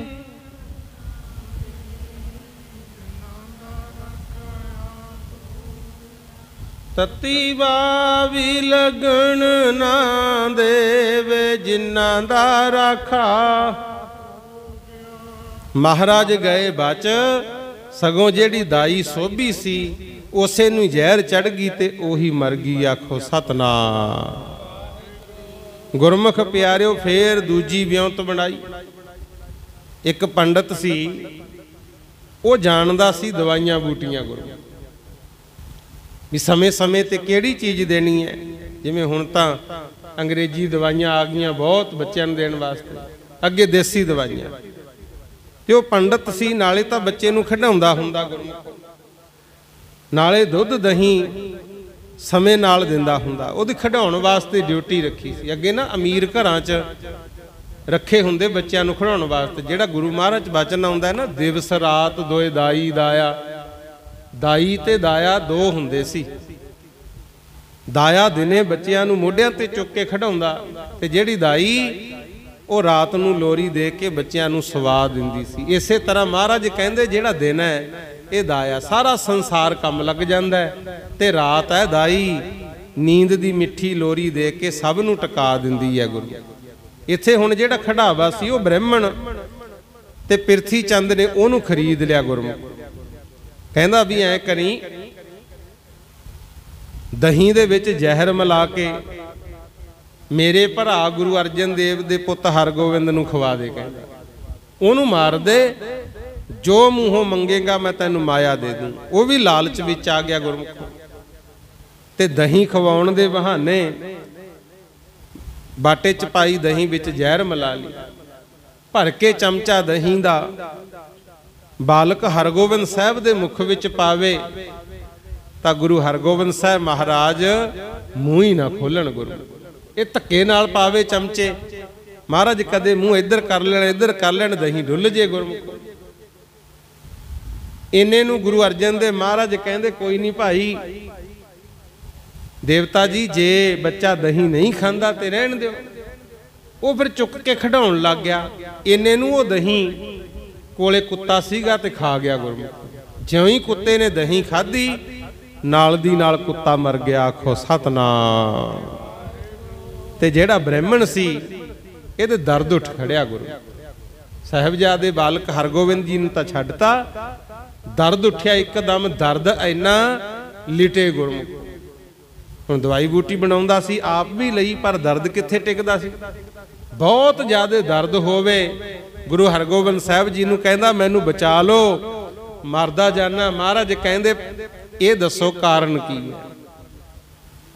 ਤਤੀ ਵਾਵੀ ਲੱਗਣ ਨਾ ਦੇਵੇ, ਜਿਨ੍ਹਾਂ ਦਾ ਰਾਖਾ। ਮਹਾਰਾਜ ਗਏ ਬਚ, ਸਗੋਂ ਜਿਹੜੀ ਦਾਈ ਸੋਭੀ ਸੀ ਉਸੇ ਨੂੰ ਜ਼ਹਿਰ ਚੜ ਗਈ ਤੇ ਉਹੀ ਮਰ ਗਈ। ਆਖੋ ਸਤਨਾਮ। ਗੁਰਮੁਖ ਪਿਆਰਿਓ, ਫੇਰ ਦੂਜੀ ਵਿਉਂਤ ਬਣਾਈ। ਇੱਕ ਪੰਡਤ ਸੀ, ਉਹ ਜਾਣਦਾ ਸੀ ਦਵਾਈਆਂ ਬੂਟੀਆਂ ਗੁਰੂ, ਵੀ ਸਮੇਂ ਸਮੇਂ ਤੇ ਕਿਹੜੀ ਚੀਜ਼ ਦੇਣੀ ਹੈ। ਜਿਵੇਂ ਹੁਣ ਤਾਂ ਅੰਗਰੇਜ਼ੀ ਦਵਾਈਆਂ ਆ ਗਈਆਂ ਬਹੁਤ ਬੱਚਿਆਂ ਨੂੰ ਦੇਣ ਵਾਸਤੇ, ਅੱਗੇ ਦੇਸੀ ਦਵਾਈਆਂ। ਤੇ ਉਹ ਪੰਡਤ ਸੀ, ਨਾਲੇ ਤਾਂ ਬੱਚੇ ਨੂੰ ਖਿਡਾਉਂਦਾ ਹੁੰਦਾ ਗੁਰਮੁਖ, ਨਾਲੇ ਦੁੱਧ ਦਹੀਂ ਸਮੇਂ ਨਾਲ ਦਿੰਦਾ ਹੁੰਦਾ। ਉਹਦੀ ਖਿਡਾਉਣ ਵਾਸਤੇ ਡਿਊਟੀ ਰੱਖੀ ਸੀ। ਅੱਗੇ ਨਾ ਅਮੀਰ ਘਰਾਂ 'ਚ ਰੱਖੇ ਹੁੰਦੇ ਬੱਚਿਆਂ ਨੂੰ ਖਿਡਾਉਣ ਵਾਸਤੇ। ਜਿਹੜਾ ਗੁਰੂ ਮਹਾਰਾਜ ਬਚਨ ਆਉਂਦਾ ਨਾ, ਦਿਵਸ ਰਾਤ ਦੋਏ ਦਾਈ ਦਾਇਆ। ਦਾਈ ਤੇ ਦਾਇਆ ਦੋ ਹੁੰਦੇ ਸੀ। ਦਾਇਆ ਦਿਨੇ ਬੱਚਿਆਂ ਨੂੰ ਮੋਢਿਆਂ ਤੇ ਚੁੱਕ ਕੇ ਖਿਡਾਉਂਦਾ, ਤੇ ਜਿਹੜੀ ਦਾਈ ਉਹ ਰਾਤ ਨੂੰ ਲੋਰੀ ਦੇ ਕੇ ਬੱਚਿਆਂ ਨੂੰ ਸਵਾ ਦਿੰਦੀ ਸੀ। ਇਸੇ ਤਰ੍ਹਾਂ ਮਹਾਰਾਜ ਕਹਿੰਦੇ ਜਿਹੜਾ ਦਿਨ ਹੈ ਇਹ ਦਾਇਆ, ਸਾਰਾ ਸੰਸਾਰ ਕੰਮ ਲੱਗ ਜਾਂਦਾ ਹੈ, ਤੇ ਰਾਤ ਹੈ ਦਾਈ ਨੀਂਦ ਦੀ ਮਿੱਠੀ ਲੋਰੀ ਦੇ ਕੇ ਸਭ ਨੂੰ ਟਿਕਾ ਦਿੰਦੀ ਹੈ ਗੁਰੂ। ਇੱਥੇ ਹੁਣ ਜਿਹੜਾ ਖੜਾਵਾ ਸੀ ਉਹ ਬ੍ਰਾਹਮਣ ਤੇ ਪਿਰਥੀ ਚੰਦ ਨੇ ਉਹਨੂੰ ਖਰੀਦ ਲਿਆ ਗੁਰਮੁਖ। ਕਹਿੰਦਾ ਵੀ ਐ ਕਰੀ, ਦਹੀਂ ਦੇ ਵਿੱਚ ਜ਼ਹਿਰ ਮਿਲਾ ਕੇ ਮੇਰੇ ਭਰਾ ਗੁਰੂ ਅਰਜਨ ਦੇਵ ਦੇ ਪੁੱਤ ਹਰਗੋਬਿੰਦ ਨੂੰ ਖਵਾ ਦੇ। ਕਹਿੰਦਾ ਉਹਨੂੰ ਮਾਰ ਦੇ, ਜੋ ਮੂੰਹੋਂ ਮੰਗੇਗਾ ਮੈਂ ਤੈਨੂੰ ਮਾਇਆ ਦੇ ਦੂੰ। ਉਹ ਵੀ ਲਾਲਚ ਵਿੱਚ ਆ ਗਿਆ ਗੁਰਮੁਖ, ਤੇ ਦਹੀਂ ਖਵਾਉਣ ਦੇ ਬਹਾਨੇ ਬਾਟੇ ਚ ਪਾਈ ਦਹੀਂ ਵਿੱਚ ਜ਼ਹਿਰ ਮਿਲਾ ਲਈ। ਭਰ ਕੇ ਚਮਚਾ ਦਹੀਂ ਦਾ ਬਾਲਕ ਹਰਗੋਬਿੰਦ ਸਾਹਿਬ ਦੇ ਮੁਖ ਵਿੱਚ ਪਾਵੇ ਤਾਂ ਗੁਰੂ ਹਰਗੋਬਿੰਦ ਸਾਹਿਬ ਮਹਾਰਾਜ ਮੂੰਹ ਹੀ ਨਾ ਖੋਲਣ। ਗੁਰੂ ਇਹ ਧੱਕੇ ਨਾਲ ਪਾਵੇ ਚਮਚੇ, ਮਹਾਰਾਜ ਕਦੇ ਮੂੰਹ ਇੱਧਰ ਕਰ ਲੈਣ ਇੱਧਰ ਕਰ ਲੈਣ, ਦਹੀਂ ਡੁੱਲ ਜੇ ਗੁਰਮੁਖ। ਇੰਨੇ ਨੂੰ ਗੁਰੂ ਅਰਜਨ ਦੇਵ ਮਹਾਰਾਜ ਕਹਿੰਦੇ ਕੋਈ ਨਹੀਂ ਭਾਈ ਦੇਵਤਾ ਜੀ, ਜੇ ਬੱਚਾ ਦਹੀਂ ਨਹੀਂ ਖਾਂਦਾ ਤੇ ਰਹਿਣ ਦਿਓ। ਉਹ ਫਿਰ ਚੁੱਕ ਕੇ ਖਿਡਾਉਣ ਲੱਗ ਗਿਆ। ਇੰਨੇ ਨੂੰ ਉਹ ਦਹੀਂ ਕੋਲੇ ਕੁੱਤਾ ਸੀਗਾ ਤੇ ਖਾ ਗਿਆ ਗੁਰਮੁਖ। ਜਿਉਂ ਹੀ ਕੁੱਤੇ ਨੇ ਦਹੀਂ ਖਾਧੀ, ਨਾਲ ਦੀ ਨਾਲ ਕੁੱਤਾ ਮਰ ਗਿਆ। ਆਖੋ ਸਤਨਾਮ। ਤੇ ਜਿਹੜਾ ਬ੍ਰਾਹਮਣ ਸੀ ਇਹਦੇ ਦਰਦ ਉੱਠ ਖੜਿਆ। ਗੁਰੂ ਸਾਹਿਬਜ਼ਾਦੇ ਬਾਲਕ ਹਰਗੋਬਿੰਦ ਜੀ ਨੂੰ ਤਾਂ ਛੱਡਤਾ, ਦਰਦ ਉੱਠਿਆ ਇੱਕਦਮ। ਦਰਦ ਇੰਨਾ ਲਿਟੇ ਗੁਰਮੁਖ। ਹੁਣ ਦਵਾਈ ਬੂਟੀ ਬਣਾਉਂਦਾ ਸੀ, ਆਪ ਵੀ ਲਈ, ਪਰ ਦਰਦ ਕਿੱਥੇ ਟਿਕਦਾ ਸੀ। ਬਹੁਤ ਜ਼ਿਆਦਾ ਦਰਦ ਹੋਵੇ, ਗੁਰੂ ਹਰਗੋਬਿੰਦ ਸਾਹਿਬ ਜੀ ਨੂੰ ਕਹਿੰਦਾ ਮੈਨੂੰ ਬਚਾ ਲਓ। मरदा जाना। महाराज कहंदे ये दसो कारण की है।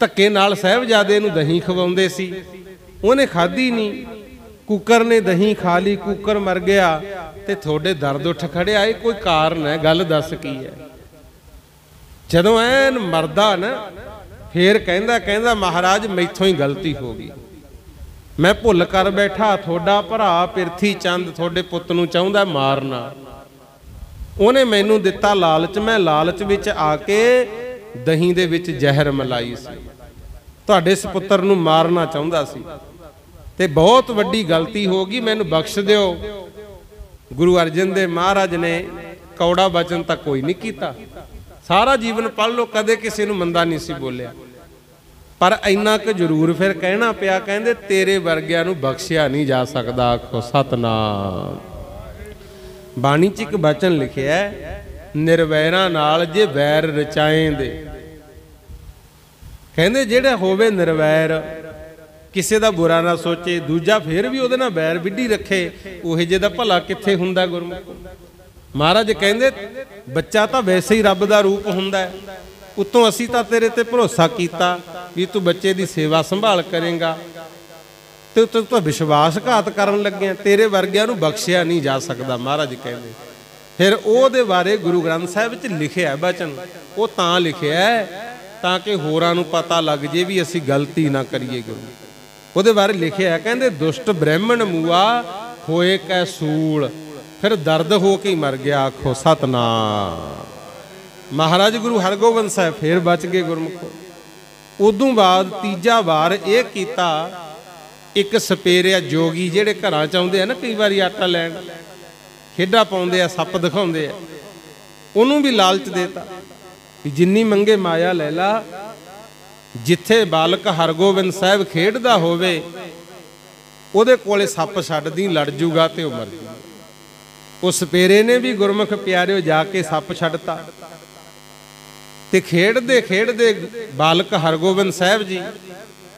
धक्के नाल साहिबजादे नूं दही खवाउंदे सी, उहने खाधी नहीं, कुकर ने दही खा ली, कुकर मर गया ते थोड़े दर्द उठ खड़े आए, कोई कारण है, गल दस की है। जदों ऐन मरदा ना फिर कहंदा महाराज मैथों ही गलती हो गई, मैं भुल कर बैठा, थोड़ा भरा पिरथी चंद थोड़े पुत नूं चाहुंदा मारना, उहने मैनू दिता लालच, मैं लालच विच आके दही दे विच जहर मलाई सी, तुहाडे सपुत्र नूं मारना चाहुंदा सी ते बहुत वड्डी गलती हो गई, मैनू बख्श दिओ। गुरु अर्जन देव महाराज ने कौड़ा वचन तक कोई नहीं कीता, सारा जीवन पढ़ लो कदे किसी नूं मंदा नहीं सी बोलिया, पर इन्ना क जरूर फिर कहना पिया, कहंदे तेरे वर्गिਆਂ नूं बख्शिया नहीं जा सकदा। आखो सतनाम। बाणी च एक वचन लिखिया, निर्वैरां नाल जे वैर रचाएंदे, कहंदे जेड़ा होवे निर्वैर, किसी का बुरा ना सोचे, दूजा फिर भी उहदे नाल बैर विड्ढी रखे, उहे जे दा भला कित्थे हुंदा गुरमुख। महाराज कहंदे बच्चा तां वैसे ही रब दा रूप हुंदा है, उत्तों असीं तां तेरे ते भरोसा कीता भी तू बच्चे दी सेवा संभाल करेंगा ते तू तां विश्वासघात करन लग्या, तेरे वर्गिਆਂ नूं बख्शिया नहीं जा सकदा। महाराज कहंदे फिर ਉਹਦੇ बारे गुरु ग्रंथ साहिब विच लिखिआ वचन, ਉਹ ਤਾਂ लिखिआ ਤਾਂ कि होरां नूं पता लग जे भी असीं गलती ना करिए। गुरु ਉਹਦੇ बारे लिखिआ, कहंदे दुष्ट ब्राह्मण मूआ होए कै सूल, फिर दर्द हो के मर गया। आखो सतनाम। महाराज गुरु हरगोबिंद साहब फिर बच गए गुरमुखो। उदों बाद तीजा वार यह कीता, एक सपेरिया जोगी जेड़े घरां च आउंदे आ ना कई बारी आटा लैण, खेडा पाउंदे आ, सप दिखाउंदे आ, उहनूं भी लालच देता कि जिन्नी मंगे माया लै ला, जिथे बालक हरगोबिंद साहब खेडदा होवे उहदे कोले सप छड्ड दी, लड़ जूगा ते उह मर जूगा। उस सपेरे ने भी गुरमुख प्यारिओ जाके सप छड्डता ते खेडदे खेडदे बालक हरगोबिंद साहब जी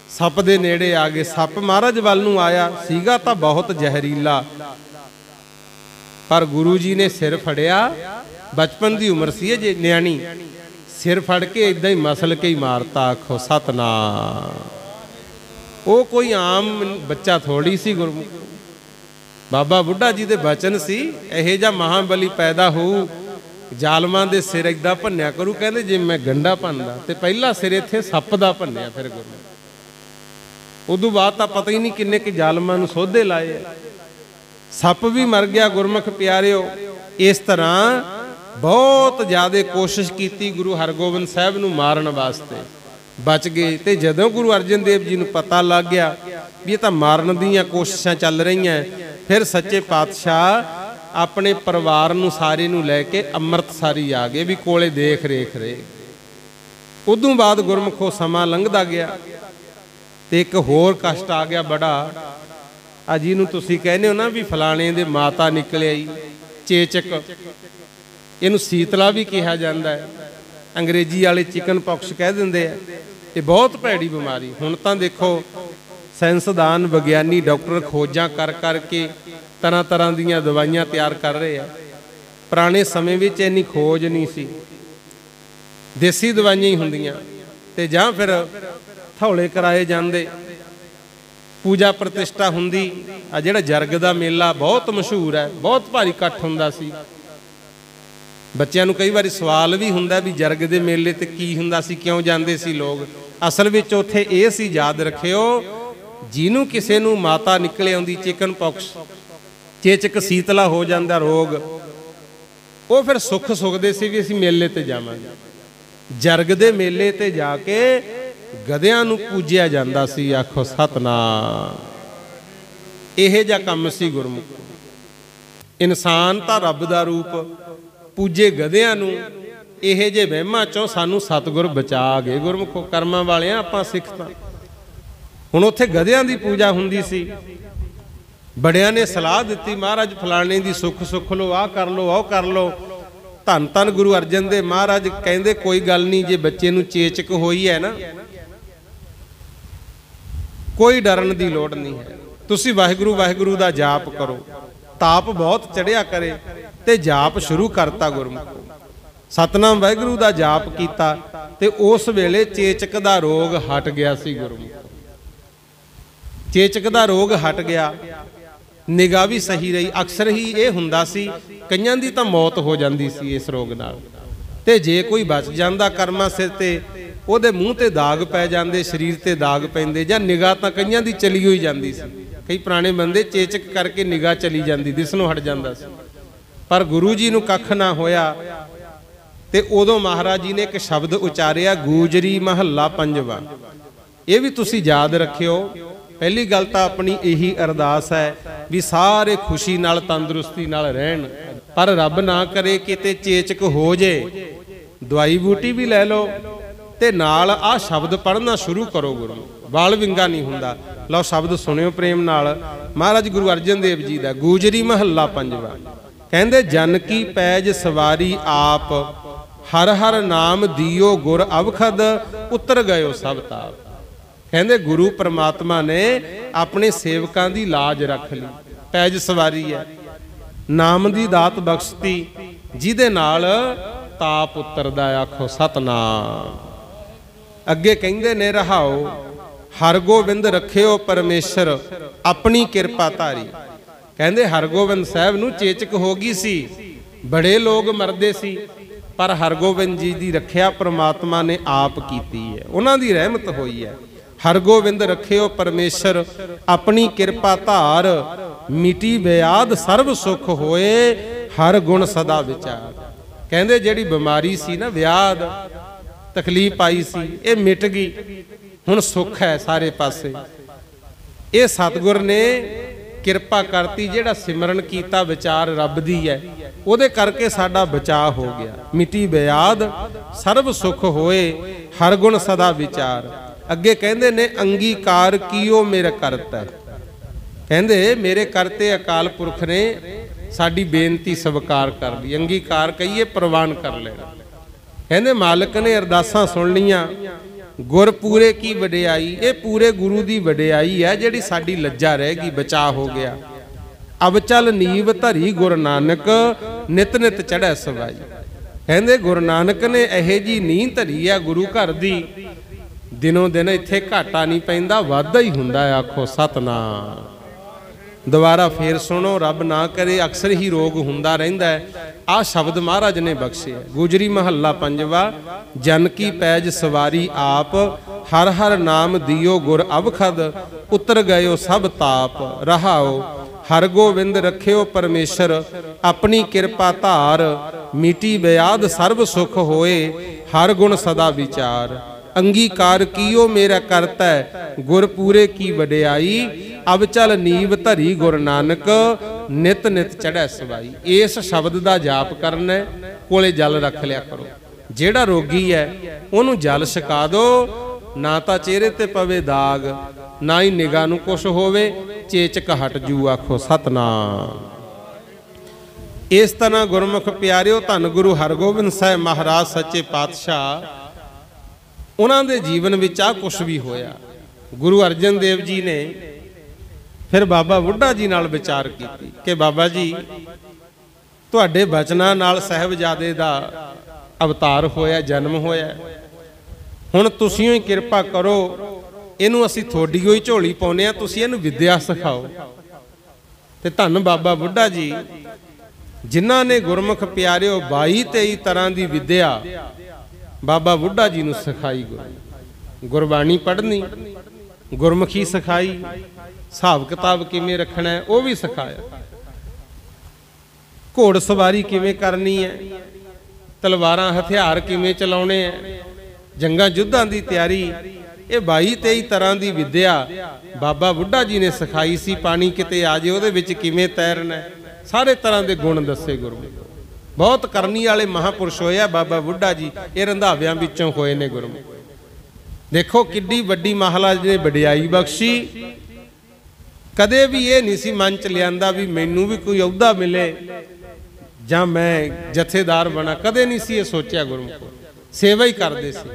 सप दे नेड़े आ गए। सप महाराज वल नूं आया सीगा तां बहुत जहरीला, पर गुरु जी ने सिर फड़िया, बचपन की उम्र सी जे न्याणी, सिर फड़ के इदां ही मसल के ही मारता। आखो सतनाम। वो कोई आम बच्चा थोड़ी सी गुरमुख, बाबा बुढ़ा जी दे बचन सी, इहो जिहा महाबली पैदा हो जालमां दे सिर इदां भन्निया करू, कहंदे जे मैं गंढा भन्नदा ते पहला सिर इत्थे सप दा भन्निया। फिर गुरमुख उदों बाद तां पता ही नहीं किन्ने कि जालमां नूं सोधे लाए, सप भी मर गया। गुरमुख प्यारिओ इस तरह बहुत ज़्यादा कोशिश की गुरु हरगोबिंद साहब नूं मारन वास्ते, बच गए। तो जदों गुरु अर्जन देव जी नूं पता लग गया भी ये तां मारन दीयां कोशिशां चल रही, फिर सच्चे पातशाह अपने परिवार नूं सारे नूं लैके अमृतसरी आ गए भी कोले देख रेख रहे। उदों बाद गुरमुखो समा लंघदा गया ते एक होर कष्ट आ गया बड़ा। आ जिहनूं तुसीं कहने हो ना भी फलाणे दे माता निकले आई, चेचक, इनू सीतला भी कहा जाता है, अंग्रेजी वाले चिकन पॉक्स कह देंगे। ये बहुत भैड़ी बीमारी। हुण तां देखो साइंसदान विग्यानी डॉक्टर खोजां कर करके तरह तरह दीयां दवाइयां तैयार कर रहे हैं। पुराने समय में इन्नी खोज नहीं सी, देसी दवाइयां ही हुंदियां ते जां फिर थौले कराए जांदे, पूजा प्रतिष्ठा हुंदी। आ जिहड़ा जरग दा मेला बहुत मशहूर है, बहुत भारी इकट्ठ हुंदा सी। बच्चों को कई बार सवाल भी हुंदा भी जरग दे मेले ते की हुंदा सी, क्यों जांदे सी लोग। असल विच उत्थे इह सी, याद रखियो, जिन्हों किसी नूं माता निकले आउंदी चिकन पॉक्स, चेचक सीतला हो जाता रोग, वो फिर सुख सुखदे सी भी असीं मेले ते जावांगे। जरग दे मेले ते जाके गधियां नूं पूजिया जांदा सी। आखो सतनाम। इहे जिहा काम सी गुरमुख। इंसान तां रब दा रूप, पूजे गधियां नूं। इहे जे वहमां चों सानू सतगुर बचा गए गुरमुखो। कर्मां वालियां आपां सिख तां। हुण उत्थे गधियां दी पूजा हुंदी सी, बड़ियां ने सलाह दित्ती महाराज फलाणे दी सुख सुख लो, आ कर लो, ओ कर लो। धन धन गुरु अर्जन देव महाराज कहंदे कोई गल नहीं, जे बच्चे नूं चेचक होई है ना, कोई डरन दी लोड़ नहीं है। तुसीं वाहिगुरू वाहिगुरू दा जाप करो। ताप बहुत चढ़िया करे ते जाप शुरू करता गुरमुखो। ਸਤਨਾਮ ਵਾਹਿਗੁਰੂ ਦਾ ਜਾਪ ਕੀਤਾ ਤੇ ਉਸ ਵੇਲੇ ਚੇਚਕ ਦਾ ਰੋਗ ਹਟ ਗਿਆ ਸੀ। ਗੁਰਮੁਖੋ ਚੇਚਕ ਦਾ ਰੋਗ ਹਟ ਗਿਆ, ਨਿਗਾਹ ਵੀ ਸਹੀ ਰਹੀ। ਅਕਸਰ ਹੀ ਇਹ ਹੁੰਦਾ ਸੀ, ਕਈਆਂ ਦੀ ਤਾਂ ਮੌਤ ਹੋ ਜਾਂਦੀ ਸੀ ਇਸ ਰੋਗ ਨਾਲ, ਤੇ ਜੇ ਕੋਈ ਬਚ ਜਾਂਦਾ ਕਰਮਾਂ ਸਿਰ ਤੇ ਉਹਦੇ ਮੂੰਹ ਤੇ ਦਾਗ ਪੈ ਜਾਂਦੇ, ਸਰੀਰ ਤੇ ਦਾਗ ਪੈਂਦੇ, ਜਾਂ ਨਿਗਾਹ ਤਾਂ ਕਈਆਂ ਦੀ ਚਲੀ ਹੋਈ ਜਾਂਦੀ ਸੀ। ਕਈ ਪੁਰਾਣੇ ਬੰਦੇ ਚੇਚਕ ਕਰਕੇ ਨਿਗਾਹ ਚਲੀ ਜਾਂਦੀ, ਦਿਸਣੋਂ ਹਟ ਜਾਂਦਾ ਸੀ। ਪਰ ਗੁਰੂ ਜੀ ਨੂੰ ਕੱਖ ਨਾ ਹੋਇਆ ਤੇ ਉਦੋਂ ਮਹਾਰਾਜ ਜੀ ਨੇ ਇੱਕ ਸ਼ਬਦ ਉਚਾਰਿਆ, ਗੂਜਰੀ ਮਹੱਲਾ ਪੰਜਵਾ। ਇਹ ਵੀ ਤੁਸੀਂ ਯਾਦ ਰੱਖਿਓ। ਪਹਿਲੀ ਗੱਲ ਤਾਂ ਆਪਣੀ ਇਹੀ ਅਰਦਾਸ ਹੈ ਵੀ ਸਾਰੇ ਖੁਸ਼ੀ ਨਾਲ ਤੰਦਰੁਸਤੀ ਨਾਲ ਰਹਿਣ, ਪਰ ਰੱਬ ਨਾ ਕਰੇ ਕਿਤੇ ਚੇਚਕ ਹੋ ਜੇ, ਦਵਾਈ ਬੂਟੀ ਵੀ ਲੈ ਲਓ ਤੇ ਨਾਲ ਆਹ ਸ਼ਬਦ ਪੜ੍ਹਨਾ ਸ਼ੁਰੂ ਕਰੋ। ਗੁਰੂ ਵਾਲ ਵਿੰਗਾ ਨਹੀਂ ਹੁੰਦਾ। ਲਓ ਸ਼ਬਦ ਸੁਣਿਓ ਪ੍ਰੇਮ ਨਾਲ। ਮਹਾਰਾਜ ਗੁਰੂ ਅਰਜਨ ਦੇਵ ਜੀ ਦਾ ਗੂਜਰੀ ਮਹੱਲਾ ਪੰਜਵਾ। ਕਹਿੰਦੇ ਜਨ ਕੀ ਪੈਜ ਸਵਾਰੀ ਆਪ, ਹਰ ਹਰ ਨਾਮ ਦਿਓ ਗੁਰ ਅਵਖਦ, ਉਤਰ ਗਇਓ ਸਭ ਤਾਪ। ਕਹਿੰਦੇ ਗੁਰੂ ਪਰਮਾਤਮਾ ਨੇ ਆਪਣੇ ਸੇਵਕਾਂ ਦੀ ਲਾਜ ਰੱਖ ਲਈ। ਪੈਜ ਸਵਾਰੀ ਹੈ, ਨਾਮ ਦੀ ਦਾਤ ਬਖਸ਼ਤੀ, ਜਿਹਦੇ ਨਾਲ ਤਾਪ ਉਤਰਦਾ। ਆਖੋ ਸਤਨਾਮ। ਅੱਗੇ ਕਹਿੰਦੇ ਨੇ ਰਹਾਓ, ਹਰਗੋਬਿੰਦ ਰੱਖਿਓ ਪਰਮੇਸ਼ਰ, ਆਪਣੀ ਕਿਰਪਾ ਧਾਰੀ। ਕਹਿੰਦੇ ਹਰਗੋਬਿੰਦ ਸਾਹਿਬ ਨੂੰ ਚੇਚਕ ਹੋ ਗਈ ਸੀ, ਬੜੇ ਲੋਕ ਮਰਦੇ ਸੀ, ਪਰ ਹਰਗੋਬਿੰਦ ਜੀ ਦੀ ਰੱਖਿਆ ਪ੍ਰਮਾਤਮਾ ਨੇ ਆਪ ਕੀਤੀ ਹੈ, ਉਹਨਾਂ ਦੀ ਰਹਿਮਤ ਹੋਈ ਹੈ। ਹਰਗੋਬਿੰਦ ਰੱਖਿਓ ਪਰਮੇਸ਼ਰ, ਆਪਣੀ ਕਿਰਪਾ ਧਾਰ, ਮਿਟੀ ਬਿਆਦ ਸਰਬ ਸੁਖ ਹੋਏ, ਹਰ ਗੁਣ ਸਦਾ ਵਿਚਾਰ। ਕਹਿੰਦੇ ਜਿਹੜੀ ਬਿਮਾਰੀ ਸੀ ਨਾ, ਵਿਆਦ ਤਕਲੀਫ ਆਈ ਸੀ, ਇਹ ਮਿਟ ਗਈ, ਹੁਣ ਸੁੱਖ ਹੈ ਸਾਰੇ ਪਾਸੇ। ਇਹ ਸਤਿਗੁਰ ਨੇ ਕਿਰਪਾ ਕਰਤੀ, ਜਿਹੜਾ ਸਿਮਰਨ ਕੀਤਾ ਵਿਚਾਰ ਰੱਬ ਦੀ ਹੈ, ਉਹਦੇ ਕਰਕੇ ਸਾਡਾ ਬਚਾਅ ਹੋ ਗਿਆ। ਮਿਟੀ ਬਿਆਦ ਸਰਬ ਸੁਖ ਹੋਏ, ਹਰ ਗੁਣ ਸਦਾ ਵਿਚਾਰ। ਅੱਗੇ ਕਹਿੰਦੇ ਨੇ ਅੰਗੀਕਾਰ ਕੀਓ ਮੇਰਾ ਕਰਤਾ। ਕਹਿੰਦੇ ਮੇਰੇ ਕਰਤੇ ਅਕਾਲ ਪੁਰਖ ਨੇ ਸਾਡੀ ਬੇਨਤੀ ਸਵੀਕਾਰ ਕਰ ਲਈ। ਅੰਗੀਕਾਰ ਕਹੀਏ ਪ੍ਰਵਾਨ ਕਰ ਲੈਣਾ। ਕਹਿੰਦੇ ਮਾਲਕ ਨੇ ਅਰਦਾਸਾਂ ਸੁਣ ਲੀਆਂ। ਗੁਰ ਪੂਰੇ ਕੀ ਵਡਿਆਈ, ਇਹ ਪੂਰੇ ਗੁਰੂ ਦੀ ਵਡਿਆਈ ਹੈ ਜਿਹੜੀ ਸਾਡੀ ਲੱਜਾ ਰਹਿ ਗਈ, ਬਚਾ ਹੋ ਗਿਆ। ਅਬ ਚੱਲ ਨੀਵ ਧਰੀ ਗੁਰੂ ਨਾਨਕ, ਨਿਤ ਨਿਤ ਚੜ੍ਹੈ ਸਵਾਈ। ਕਹਿੰਦੇ ਗੁਰੂ ਨਾਨਕ ਨੇ ਇਹੋ ਜੀ ਨੀਂਹ ਧਰੀ ਆ ਗੁਰੂ ਘਰ ਦੀ, ਦਿਨੋਂ ਦਿਨ ਇੱਥੇ ਘਾਟਾ ਨਹੀਂ ਪੈਂਦਾ, ਵਾਧਾ ਹੀ ਹੁੰਦਾ। ਆਖੋ ਸਤਨਾਮ। ਦੁਬਾਰਾ ਫੇਰ ਸੁਣੋ, ਰੱਬ ਨਾ ਕਰੇ ਅਕਸਰ ਹੀ ਰੋਗ ਹੁੰਦਾ ਰਹਿੰਦਾ ਹੈ। ਆਹ ਸ਼ਬਦ ਮਹਾਰਾਜ ਨੇ ਬਖਸ਼ਿਆ। ਗੁਜਰੀ ਮਹੱਲਾ ਪੰਜਵਾ। ਜਨ ਕੀ ਪੈਜ ਸਵਾਰੀ ਆਪ, ਹਰ ਹਰ ਨਾਮ ਦਿਓ ਗੁਰ ਅਵਖਦ, ਉਤਰ ਗਇਓ ਸਭ ਤਾਪ। ਰਹਾਓ ਹਰਗੋਬਿੰਦ ਰੱਖਿਓ ਪਰਮੇਸ਼ਰ, ਆਪਣੀ ਕਿਰਪਾ ਧਾਰ, ਮਿਟੀ ਬਿਆਦ ਸਰਬ ਸੁਖ ਹੋਏ, ਹਰ ਗੁਣ ਸਦਾ ਵਿਚਾਰ। ਅੰਗੀਕਾਰ ਕੀਓ ਮੇਰਾ ਕਰਤਾ, ਗੁਰ ਪੂਰੇ ਕੀ ਵਡਿਆਈ। ਅਬ ਚੱਲ ਨੀਵ ਧਰੀ ਗੁਰੂ ਨਾਨਕ, ਨਿਤ ਨਿਤ ਚੜ੍ਹੈ ਸਵਾਈ। ਇਸ ਸ਼ਬਦ ਦਾ ਜਾਪ ਕਰਨਾ, ਕੋਲੇ ਜਲ ਰੱਖ ਲਿਆ ਕਰੋ। ਜਿਹੜਾ ਰੋਗੀ ਹੈ ਉਹਨੂੰ ਜਲ ਛਕਾ ਦਿਓ, ਨਾ ਤਾਂ ਚਿਹਰੇ ਤੇ ਪਵੇ ਦਾਗ, ਨਾ ਹੀ ਨਿਗਾਹ ਨੂੰ ਕੁਛ ਹੋਵੇ, ਚੇਚਕ ਹਟ ਜੂ। ਆਖੋ ਸਤਨਾਮ। ਇਸ ਤਰ੍ਹਾਂ ਗੁਰਮੁਖ ਪਿਆਰਿਓ, ਧੰਨ ਗੁਰੂ ਹਰਗੋਬਿੰਦ ਸਾਹਿਬ ਮਹਾਰਾਜ ਸੱਚੇ ਪਾਤਸ਼ਾਹ, ਉਹਨਾਂ ਦੇ ਜੀਵਨ ਵਿੱਚ ਆ ਕੁਛ ਵੀ ਹੋਇਆ। ਗੁਰੂ ਅਰਜਨ ਦੇਵ ਜੀ ਨੇ ਫਿਰ ਬਾਬਾ ਬੁੱਢਾ ਜੀ ਨਾਲ ਵਿਚਾਰ ਕੀਤੀ ਕਿ ਬਾਬਾ ਜੀ, ਤੁਹਾਡੇ ਬਚਨਾਂ ਨਾਲ ਸਾਹਿਬਜ਼ਾਦੇ ਦਾ ਅਵਤਾਰ ਹੋਇਆ, ਜਨਮ ਹੋਇਆ, ਹੁਣ ਤੁਸੀਂ ਹੀ ਕਿਰਪਾ ਕਰੋ, ਇਹਨੂੰ ਅਸੀਂ ਤੁਹਾਡੀ ਹੋਈ ਝੋਲੀ ਪਾਉਂਦੇ ਆ, ਤੁਸੀਂ ਇਹਨੂੰ ਵਿਦਿਆ ਸਿਖਾਓ। ਤੇ ਧੰਨ ਬਾਬਾ ਬੁੱਢਾ ਜੀ, ਜਿਨ੍ਹਾਂ ਨੇ ਗੁਰਮੁਖ ਪਿਆਰਿਓ 22-23 ਤਰ੍ਹਾਂ ਦੀ ਵਿਦਿਆ ਬਾਬਾ ਬੁੱਢਾ ਜੀ ਨੂੰ ਸਿਖਾਈ। ਗੁਰਬਾਣੀ ਪੜ੍ਹਨੀ, ਗੁਰਮੁਖੀ ਸਿਖਾਈ, ਹਿਸਾਬ ਕਿਤਾਬ ਕਿਵੇਂ ਰੱਖਣਾ ਹੈ ਉਹ ਵੀ ਸਿਖਾਇਆ, ਘੋੜ ਸਵਾਰੀ ਕਿਵੇਂ ਕਰਨੀ ਹੈ, ਤਲਵਾਰਾਂ ਹਥਿਆਰ ਕਿਵੇਂ ਚਲਾਉਣੇ ਹੈ, ਜੰਗਾਂ ਯੁੱਧਾਂ ਦੀ ਤਿਆਰੀ। ਇਹ 22-23 ਤਰ੍ਹਾਂ ਦੀ ਵਿਦਿਆ ਬਾਬਾ ਬੁੱਢਾ ਜੀ ਨੇ ਸਿਖਾਈ ਸੀ। ਪਾਣੀ ਕਿਤੇ ਆ ਜੇ ਉਹਦੇ ਵਿੱਚ ਕਿਵੇਂ ਤੈਰਨਾ, ਸਾਰੇ ਤਰ੍ਹਾਂ ਦੇ ਗੁਣ ਦੱਸੇ ਗੁਰੂ ਨੇ। ਬਹੁਤ ਕਰਨੀ ਵਾਲੇ ਮਹਾਂਪੁਰਸ਼ ਹੋਇਆ ਬਾਬਾ ਬੁੱਢਾ ਜੀ, ਇਹ ਰੰਧਾਵਿਆਂ ਵਿੱਚੋਂ ਹੋਏ ਨੇ ਗੁਰੂ। ਦੇਖੋ ਕਿੱਡੀ ਵੱਡੀ ਮਹਾਰਾਜ ਨੇ ਵਡਿਆਈ ਬਖਸ਼ੀ। ਕਦੇ ਵੀ ਇਹ ਨਹੀਂ ਸੀ ਮਨ ਚ ਲਿਆਂਦਾ ਵੀ ਮੈਨੂੰ ਵੀ ਕੋਈ ਅਹੁਦਾ ਮਿਲੇ ਜਾਂ ਮੈਂ ਜਥੇਦਾਰ ਬਣਾ, ਕਦੇ ਨਹੀਂ ਸੀ ਇਹ ਸੋਚਿਆ। ਗੁਰੂ ਸੇਵਾ ਹੀ ਕਰਦੇ ਸੀ।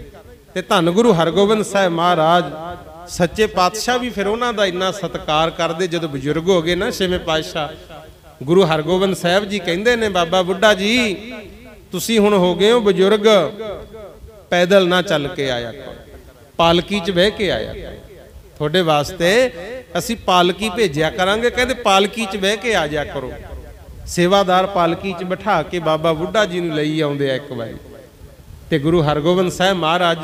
ਤੇ ਧੰਨ ਗੁਰੂ ਹਰਗੋਬਿੰਦ ਸਾਹਿਬ ਮਹਾਰਾਜ ਸੱਚੇ ਪਾਤਸ਼ਾਹ ਵੀ ਫਿਰ ਉਹਨਾਂ ਦਾ ਇੰਨਾ ਸਤਿਕਾਰ ਕਰਦੇ। ਜਦੋਂ ਬਜ਼ੁਰਗ ਹੋ ਗਏ ਨਾ ਛੇਵੇਂ ਪਾਤਸ਼ਾਹ, ਗੁਰੂ ਹਰਗੋਬਿੰਦ ਸਾਹਿਬ ਜੀ ਕਹਿੰਦੇ ਨੇ ਬਾਬਾ ਬੁੱਢਾ ਜੀ, ਤੁਸੀਂ ਹੁਣ ਹੋ ਗਏ ਹੋ ਬਜ਼ੁਰਗ, ਪੈਦਲ ਨਾ ਚੱਲ ਕੇ ਆਇਆ ਕਰੋ, ਪਾਲਕੀ 'ਚ ਬਹਿ ਕੇ ਆਇਆ ਕਰੋ। ਤੁਹਾਡੇ ਵਾਸਤੇ ਅਸੀਂ ਪਾਲਕੀ ਭੇਜਿਆ ਕਰਾਂਗੇ। ਕਹਿੰਦੇ ਪਾਲਕੀ 'ਚ ਬਹਿ ਕੇ ਆ ਜਾ ਕਰੋ। ਸੇਵਾਦਾਰ ਪਾਲਕੀ 'ਚ ਬਿਠਾ ਕੇ ਬਾਬਾ ਬੁੱਢਾ ਜੀ ਨੂੰ ਲਈ ਆਉਂਦੇ ਆ ਇੱਕ ਵਾਰੀ, ਤੇ ਗੁਰੂ ਹਰਗੋਬਿੰਦ ਸਾਹਿਬ ਮਹਾਰਾਜ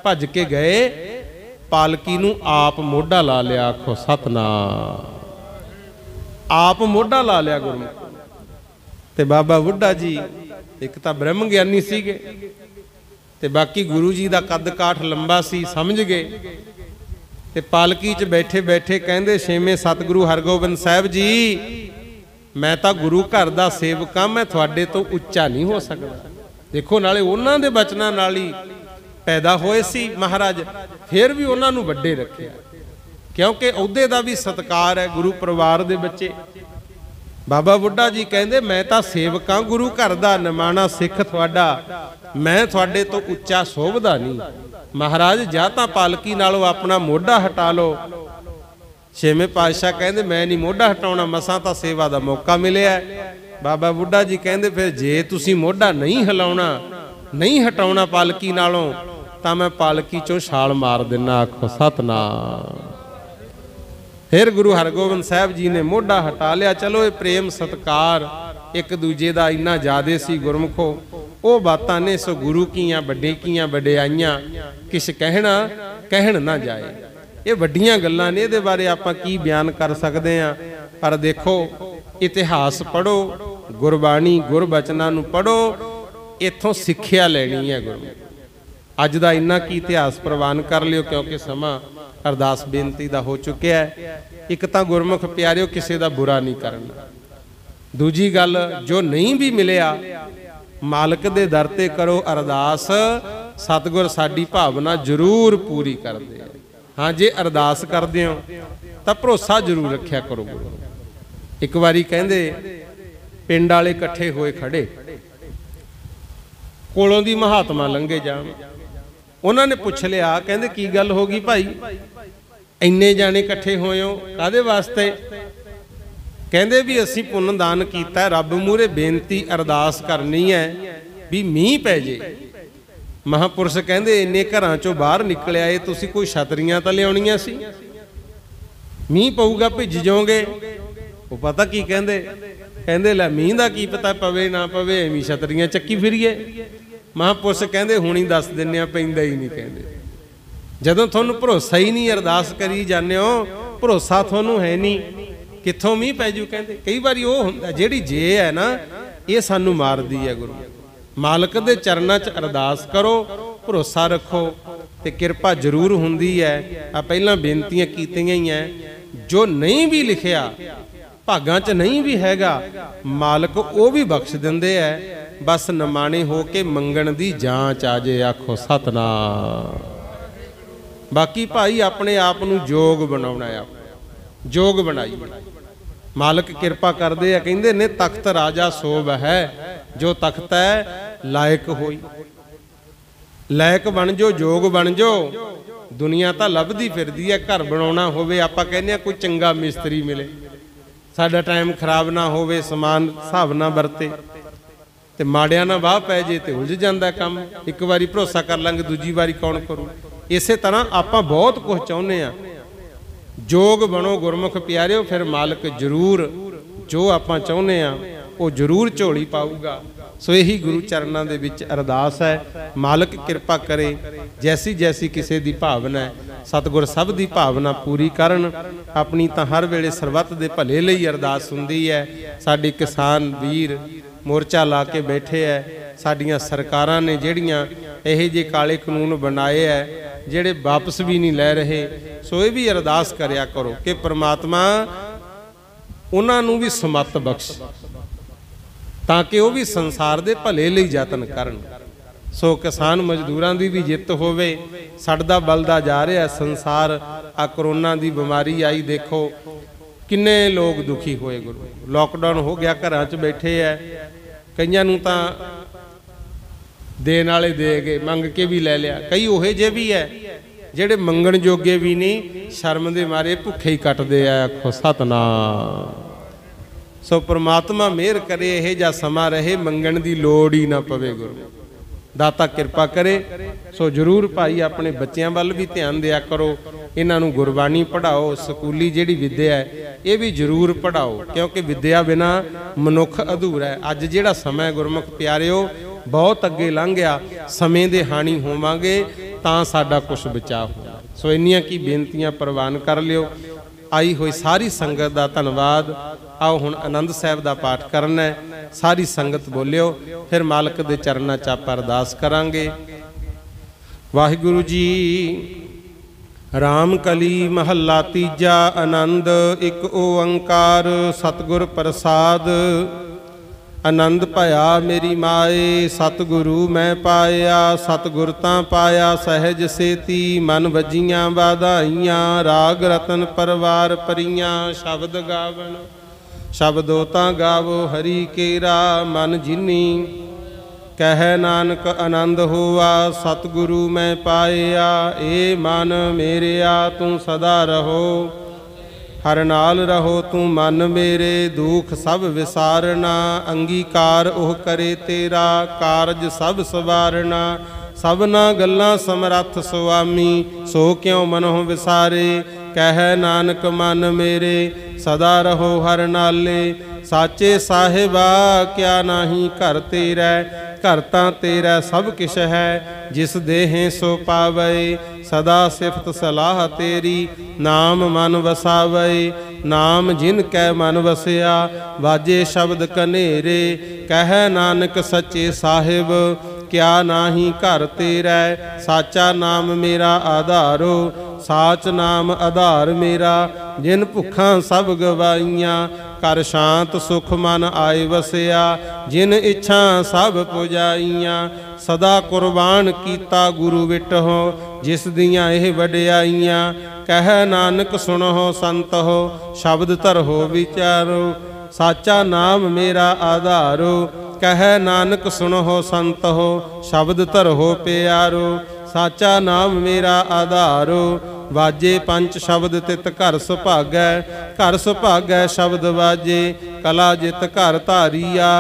ਭੱਜ ਕੇ ਗਏ, ਪਾਲਕੀ ਨੂੰ ਆਪ ਮੋਢਾ ਲਾ ਲਿਆ। ਆਖੋ ਸਤਨਾਮ। ਆਪ ਮੋਢਾ ਲਾ ਲਿਆ ਗੁਰਮੁਖ। ਤੇ ਬਾਬਾ ਬੁੱਢਾ ਜੀ ਇੱਕ ਤਾਂ ਬ੍ਰਹਮ ਗਿਆਨੀ ਸੀਗੇ, ਤੇ ਬਾਕੀ ਗੁਰੂ ਜੀ ਦਾ ਕੱਦ ਕਾਠ ਲੰਬਾ ਸੀ, ਸਮਝ ਗਏ। ਤੇ ਪਾਲਕੀ 'ਚ ਬੈਠੇ ਬੈਠੇ ਕਹਿੰਦੇ, ਛੇਵੇਂ ਸਤਿਗੁਰੂ ਹਰਗੋਬਿੰਦ ਸਾਹਿਬ ਜੀ, ਮੈਂ ਤਾਂ ਗੁਰੂ ਘਰ ਦਾ ਸੇਵਕ ਹਾਂ, ਮੈਂ ਤੁਹਾਡੇ ਤੋਂ ਉੱਚਾ ਨਹੀਂ ਹੋ ਸਕਦਾ। ਦੇਖੋ, ਨਾਲੇ ਉਹਨਾਂ ਦੇ ਬਚਨਾਂ ਨਾਲ ਹੀ ਪੈਦਾ ਹੋਏ ਸੀ ਮਹਾਰਾਜ, ਫਿਰ ਵੀ ਉਹਨਾਂ ਨੂੰ ਵੱਡੇ ਰੱਖਿਆ, ਕਿਉਂਕਿ ਅਹੁਦੇ ਦਾ ਵੀ ਸਤਿਕਾਰ ਹੈ ਗੁਰੂ ਪਰਿਵਾਰ ਦੇ ਬੱਚੇ। ਬਾਬਾ ਬੁੱਢਾ ਜੀ ਕਹਿੰਦੇ, ਮੈਂ ਤਾਂ ਸੇਵਕ ਹਾਂ ਗੁਰੂ ਘਰ ਦਾ, ਨਿਮਾਣਾ ਸਿੱਖ ਤੁਹਾਡਾ, ਮੈਂ ਤੁਹਾਡੇ ਤੋਂ ਉੱਚਾ ਸੋਭਦਾ ਨਹੀਂ। ਮਹਾਰਾਜ ਜਾਂ ਤਾਂ ਪਾਲਕੀ ਨਾਲੋਂ ਆਪਣਾ ਮੋਢਾ ਹਟਾ ਲਓ। ਛੇਵੇਂ ਪਾਤਸ਼ਾਹ ਕਹਿੰਦੇ, ਮੈਂ ਨਹੀਂ ਮੋਢਾ ਹਟਾਉਣਾ, ਮਸਾਂ ਤਾਂ ਸੇਵਾ ਦਾ ਮੌਕਾ ਮਿਲਿਆ। ਬਾਬਾ ਬੁੱਢਾ ਜੀ ਕਹਿੰਦੇ, ਫਿਰ ਜੇ ਤੁਸੀਂ ਮੋਢਾ ਨਹੀਂ ਹਿਲਾਉਣਾ, ਨਹੀਂ ਹਟਾਉਣਾ ਪਾਲਕੀ ਨਾਲੋਂ, ਤਾਂ ਮੈਂ ਪਾਲਕੀ ਚੋਂ ਛਾਲ ਮਾਰ ਦਿੰਨਾ। ਆਖੋ ਸਤਨਾਮ। ਫਿਰ ਗੁਰੂ ਹਰਗੋਬਿੰਦ ਸਾਹਿਬ ਜੀ ਨੇ ਮੋਢਾ ਹਟਾ ਲਿਆ। ਚਲੋ, ਇਹ ਪ੍ਰੇਮ ਸਤਿਕਾਰ ਇੱਕ ਦੂਜੇ ਦਾ ਇੰਨਾ ਜ਼ਿਆਦੇ ਸੀ ਗੁਰਮੁਖੋ। ਉਹ ਬਾਤਾਂ ਨੇ ਸੋ ਗੁਰੂ ਕੀਆਂ ਵੱਡੇ ਕੀਆਂ ਵਡਿਆਈਆਂ, ਕਿਛ ਕਹਿਣ ਨਾ ਜਾਏ। ਇਹ ਵੱਡੀਆਂ ਗੱਲਾਂ ਨੇ, ਇਹਦੇ ਬਾਰੇ ਆਪਾਂ ਕੀ ਬਿਆਨ ਕਰ ਸਕਦੇ ਹਾਂ। ਪਰ ਦੇਖੋ, ਇਤਿਹਾਸ ਪੜ੍ਹੋ, ਗੁਰਬਾਣੀ ਗੁਰਬਚਨਾਂ ਨੂੰ ਪੜ੍ਹੋ, ਇੱਥੋਂ ਸਿੱਖਿਆ ਲੈਣੀ ਹੈ ਗੁਰਮੁਖ। ਅੱਜ ਦਾ ਇੰਨਾ ਕੀ ਇਤਿਹਾਸ ਪ੍ਰਵਾਨ ਕਰ ਲਿਓ, ਕਿਉਂਕਿ ਸਮਾਂ ਅਰਦਾਸ ਬੇਨਤੀ ਦਾ ਹੋ ਚੁੱਕਿਆ ਹੈ। ਇੱਕ ਤਾਂ ਗੁਰਮੁਖ ਪਿਆਰਿਓ, ਕਿਸੇ ਦਾ ਬੁਰਾ ਨਹੀਂ ਕਰਨਾ। ਦੂਜੀ ਗੱਲ, ਜੋ ਨਹੀਂ ਵੀ ਮਿਲਿਆ, ਮਾਲਕ ਦੇ ਦਰ ਤੇ ਕਰੋ ਅਰਦਾਸ, ਸਤਿਗੁਰ ਸਾਡੀ ਭਾਵਨਾ ਜ਼ਰੂਰ ਪੂਰੀ ਕਰਦੇ ਆ। ਹਾਂ, ਜੇ ਅਰਦਾਸ ਕਰਦੇ ਹੋ ਤਾਂ ਭਰੋਸਾ ਜ਼ਰੂਰ ਰੱਖਿਆ ਕਰੋ। ਇੱਕ ਵਾਰੀ ਕਹਿੰਦੇ, ਪਿੰਡ ਵਾਲੇ ਇਕੱਠੇ ਹੋਏ ਖੜੇ, ਕੋਲੋਂ ਦੀ ਮਹਾਤਮਾ ਲੰਘੇ ਜਾਣ। ਉਹਨਾਂ ਨੇ ਪੁੱਛ ਲਿਆ, ਕਹਿੰਦੇ ਕੀ ਗੱਲ ਹੋ ਗਈ ਭਾਈ, ਇੰਨੇ ਜਾਣੇ ਇਕੱਠੇ ਹੋਏ ਹੋ, ਕਾਹਦੇ ਵਾਸਤੇ? ਕਹਿੰਦੇ ਵੀ ਅਸੀਂ ਪੁੰਨ ਦਾਨ ਕੀਤਾ, ਰੱਬ ਮੂਹਰੇ ਬੇਨਤੀ ਅਰਦਾਸ ਕਰਨੀ ਹੈ ਵੀ ਮੀਂਹ ਪੈ ਜੇ। ਮਹਾਂਪੁਰਸ਼ ਕਹਿੰਦੇ, ਇੰਨੇ ਘਰਾਂ ਚੋਂ ਬਾਹਰ ਨਿਕਲਿਆ ਏ, ਤੁਸੀਂ ਕੋਈ ਛਤਰੀਆਂ ਤਾਂ ਲਿਆਉਣੀਆਂ ਸੀ, ਮੀਂਹ ਪਊਗਾ ਭਿੱਜ ਜਾਓਗੇ। ਉਹ ਪਤਾ ਕੀ ਕਹਿੰਦੇ, ਕਹਿੰਦੇ ਲੈ ਮੀਂਹ ਦਾ ਕੀ ਪਤਾ, ਪਵੇ ਨਾ ਪਵੇ, ਐਵੇਂ ਛਤਰੀਆਂ ਚੱਕੀ ਫਿਰੀਏ। ਮਹਾਂਪੁਰਸ਼ ਕਹਿੰਦੇ, ਹੁਣ ਹੀ ਦੱਸ ਦਿੰਨੇ ਆ, ਪੈਂਦਾ ਹੀ ਨਹੀਂ। ਕਹਿੰਦੇ, ਜਦੋਂ ਤੁਹਾਨੂੰ ਭਰੋਸਾ ਹੀ ਨਹੀਂ, ਅਰਦਾਸ ਕਰੀ ਜਾਂਦੇ ਹੋ, ਭਰੋਸਾ ਤੁਹਾਨੂੰ ਹੈ ਨਹੀਂ, ਕਿੱਥੋਂ ਮੀਂਹ ਪੈ ਜੂ। ਕਹਿੰਦੇ, ਕਈ ਵਾਰੀ ਉਹ ਹੁੰਦਾ, ਜਿਹੜੀ ਜੇ ਹੈ ਨਾ, ਇਹ ਸਾਨੂੰ ਮਾਰਦੀ ਹੈ। ਗੁਰੂ ਮਾਲਕ ਦੇ ਚਰਨਾਂ 'ਚ ਅਰਦਾਸ ਕਰੋ, ਭਰੋਸਾ ਰੱਖੋ, ਤੇ ਕਿਰਪਾ ਜ਼ਰੂਰ ਹੁੰਦੀ ਹੈ। ਆ ਪਹਿਲਾਂ ਬੇਨਤੀਆਂ ਕੀਤੀਆਂ ਹੀ ਹੈ, ਜੋ ਨਹੀਂ ਵੀ ਲਿਖਿਆ ਭਾਗਾਂ 'ਚ ਨਹੀਂ ਵੀ ਹੈਗਾ, ਮਾਲਕ ਉਹ ਵੀ ਬਖਸ਼ ਦਿੰਦੇ ਐ। ਬਸ ਨਿਮਾਣੇ ਹੋ ਕੇ ਮੰਗਣ ਦੀ ਜਾਂਚ ਆ ਜੇ। ਆਖੋ ਸਤਨਾਮ। ਬਾਕੀ ਭਾਈ ਆਪਣੇ ਆਪ ਨੂੰ ਯੋਗ ਬਣਾਉਣਾ ਹੈ, ਯੋਗ ਬਣਾਈ। ਮਾਲਕ ਕਿਰਪਾ ਕਰਦੇ ਆ, ਕਹਿੰਦੇ ਨੇ ਤਖਤ ਰਾਜਾ ਸੋਭ ਹੈ, ਜੋ ਤਖਤ ਹੈ ਲਾਇਕ ਹੋਈ। ਲਾਇਕ ਬਣ ਜੋ, ਯੋਗ ਬਣ ਜੋ। ਦੁਨੀਆ ਤਾਂ ਲੱਭਦੀ ਫਿਰਦੀ ਹੈ, ਘਰ ਬਣਾਉਣਾ ਹੋਵੇ ਆਪਾਂ ਕਹਿੰਦੇ ਆ ਕੋਈ ਚੰਗਾ ਮਿਸਤਰੀ ਮਿਲੇ, ਸਾਡਾ ਟਾਈਮ ਖਰਾਬ ਨਾ ਹੋਵੇ, ਸਮਾਨ ਹਿਸਾਬ ਨਾਲ ਵਰਤੇ, ਤੇ ਮਾੜਿਆਂ ਨਾਲ ਵਾਹ ਪੈ ਜੇ ਤੇ ਉਲਝ ਜਾਂਦਾ ਕੰਮ। ਇੱਕ ਵਾਰੀ ਭਰੋਸਾ ਕਰ ਲਾਂਗੇ, ਦੂਜੀ ਵਾਰੀ ਕੌਣ ਕਰੂ। ਇਸੇ ਤਰ੍ਹਾਂ ਆਪਾਂ ਬਹੁਤ ਕੁਝ ਚਾਹੁੰਦੇ ਆ। ਜੋਗ ਬਣੋ ਗੁਰਮੁਖ ਪਿਆਰਿਓ, ਫਿਰ ਮਾਲਕ ਜ਼ਰੂਰ ਜੋ ਆਪਾਂ ਚਾਹੁੰਦੇ ਆ ਉਹ ਜ਼ਰੂਰ ਝੋਲੀ ਪਾਊਗਾ। ਸੋ ਇਹੀ ਗੁਰੂ ਚਰਨਾਂ ਦੇ ਵਿੱਚ ਅਰਦਾਸ ਹੈ, ਮਾਲਕ ਕਿਰਪਾ ਕਰੇ। ਜੈਸੀ ਜੈਸੀ ਕਿਸੇ ਦੀ ਭਾਵਨਾ ਹੈ, ਸਤਿਗੁਰ ਸਭ ਦੀ ਭਾਵਨਾ ਪੂਰੀ ਕਰਨ। ਆਪਣੀ ਤਾਂ ਹਰ ਵੇਲੇ ਸਰਬੱਤ ਦੇ ਭਲੇ ਲਈ ਅਰਦਾਸ ਹੁੰਦੀ ਹੈ। ਸਾਡੇ ਕਿਸਾਨ ਵੀਰ ਮੋਰਚਾ ਲਾ ਕੇ ਬੈਠੇ ਐ, ਸਾਡੀਆਂ ਸਰਕਾਰਾਂ ਨੇ ਜਿਹੜੀਆਂ ਇਹੋ ਜਿਹੇ ਕਾਲੇ ਕਾਨੂੰਨ ਬਣਾਏ ਐ, ਜਿਹੜੇ ਵਾਪਸ ਵੀ ਨਹੀਂ ਲੈ ਰਹੇ। ਸੋ ਇਹ ਵੀ ਅਰਦਾਸ ਕਰਿਆ ਕਰੋ ਕਿ ਪ੍ਰਮਾਤਮਾ ਉਹਨਾਂ ਨੂੰ ਵੀ ਸਮੱਤ ਬਖਸ਼, ਤਾਂ ਕਿ ਉਹ ਵੀ ਸੰਸਾਰ ਦੇ ਭਲੇ ਲਈ ਯਤਨ ਕਰਨ। ਸੋ ਕਿਸਾਨ ਮਜ਼ਦੂਰਾਂ ਦੀ ਵੀ ਜਿੱਤ ਹੋਵੇ। ਸੜਦਾ ਬਲਦਾ ਜਾ ਰਿਹਾ ਸੰਸਾਰ। ਆ ਕਰੋਨਾ ਦੀ ਬਿਮਾਰੀ ਆਈ, ਦੇਖੋ ਕਿੰਨੇ ਲੋਕ ਦੁਖੀ ਹੋਏ। ਗੁਰੂ ਲੋਕਡਾਊਨ ਹੋ ਗਿਆ, ਘਰਾਂ 'ਚ ਬੈਠੇ ਐ। ਕਈਆਂ ਨੂੰ ਤਾਂ ਦੇਣ ਵਾਲੇ ਦੇ ਗਏ, ਮੰਗ ਕੇ ਵੀ ਲੈ ਲਿਆ। ਕਈ ਉਹੇ ਜਿਹੇ ਵੀ ਐ ਜਿਹੜੇ ਮੰਗਣ ਜੋਗੇ ਵੀ ਨਹੀਂ, ਸ਼ਰਮ ਦੇ ਮਾਰੇ ਭੁੱਖੇ ਹੀ ਕੱਟਦੇ ਆ। ਆਖੋ ਸਤਨਾਮ। सो परमात्मा मेहर करे यह जा समा रहे मंगण की लोड़ ही ना पवे। गुरु दाता कृपा करे। सो जरूर भाई अपने बच्चों वाल भी ध्यान दिया करो, इन्हां नूं गुरबाणी पढ़ाओ, स्कूली जिहड़ी विद्या है ये भी जरूर पढ़ाओ, क्योंकि विद्या बिना मनुख अधूरा है। अज जिहड़ा समय गुरमुख प्यारिओ बहुत अगे लंघ गया, समय दे हानी होवांगे तां साडा कुछ बचाव होगा। सो इन्नियां की बेनतियां प्रवान कर लियो। आई हुई सारी संगत का धन्यवाद। आओ हुण आनंद साहिब का पाठ करना है। सारी संगत बोलियो, फिर मालक दे चरनां च आपां अरदास करांगे। वाहिगुरु जी। राम कली महला तीजा। आनंद एक ओंकार सतगुर प्रसाद। आनंद भया मेरी माए सतगुरु मैं पाया। सतगुर तां पाया सहज सेती मन वजियां वाधाइयां। राग रतन परवार परियां शब्द गावन। शब्दो तां गावो हरि केरा मन जिनी। कह नानक आनंद होआ सतगुरु मैं पाया। ए मन मेरेया तू सदा रहो। हर नाल रहो तू मन मेरे। दुख सब विसारना। अंगीकार ओह करे तेरा। कारज सब सवारना। सबना गल्लां समरथ सुआमी। सो क्यों मनों विसारे। कह नानक मन मेरे सदा रहो हर नाले। साचे साहिबा क्या नाही घर तेरा। घर तां तेरा सब किश है। जिस देहें सो पावे। सदा सिफत सलाह तेरी। नाम मन वसावे। नाम जिन कै मन वसिया। वाजे शब्द कनेरे। कह नानक सच्चे साहिब क्या नाही घर तेरा। साचा नाम मेरा आधारो। साच नाम आधार मेरा। जिन भुखां सब गवाइयां। कर शांत सुख मन आए वसिया। जिन इच्छा सब पुजाइयां। सदा कुर्बान कीता गुरु विटहो। जिस दियां एह वडियाइयां। कह नानक सुनो संत हो। शब्द धरहो विचारो। साचा नाम मेरा आधारो। कह नानक सुनो संत हो। शब्द धरहो प्यारो। साचा नाम मेरा आधारो। वाजे पंच शब्द तित घर सुभागै। घर सुभागै शब्द वाजे। कला जित घर धारिया।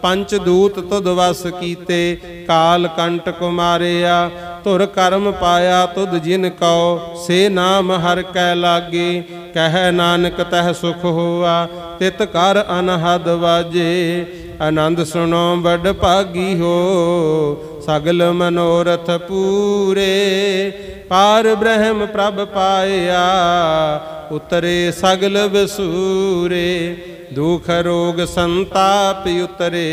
पंच दूत तुध वस कीते। काल कंटक मारिया। तुर कर्म पाया तुध जिन कौ। से नाम हर कै लागे। कह नानक तह सुख होआ। तित कर अनहद वाजे। आनंद सुनो बड़ भागी हो। सगल मनोरथ पूरे। पार ब्रह्म प्रभ पाया। उतरे सगल विसूरे। दुख रोग संताप उतरे।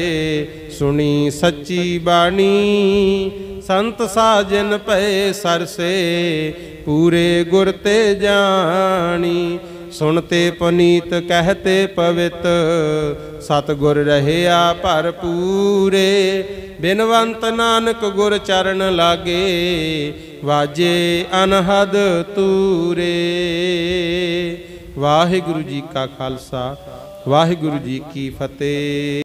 सुनी सच्ची बाणी। संत साजन पै सरसे। पूरे गुर ते जानी। सुनते पुनीत कहते पवित। सतगुर रहया भरपूरे। बिनवंत नानक गुर चरण लागे। वाजे अनहद तूरे। वाहिगुरु जी का खालसा वाहिगुरु जी की फतेह।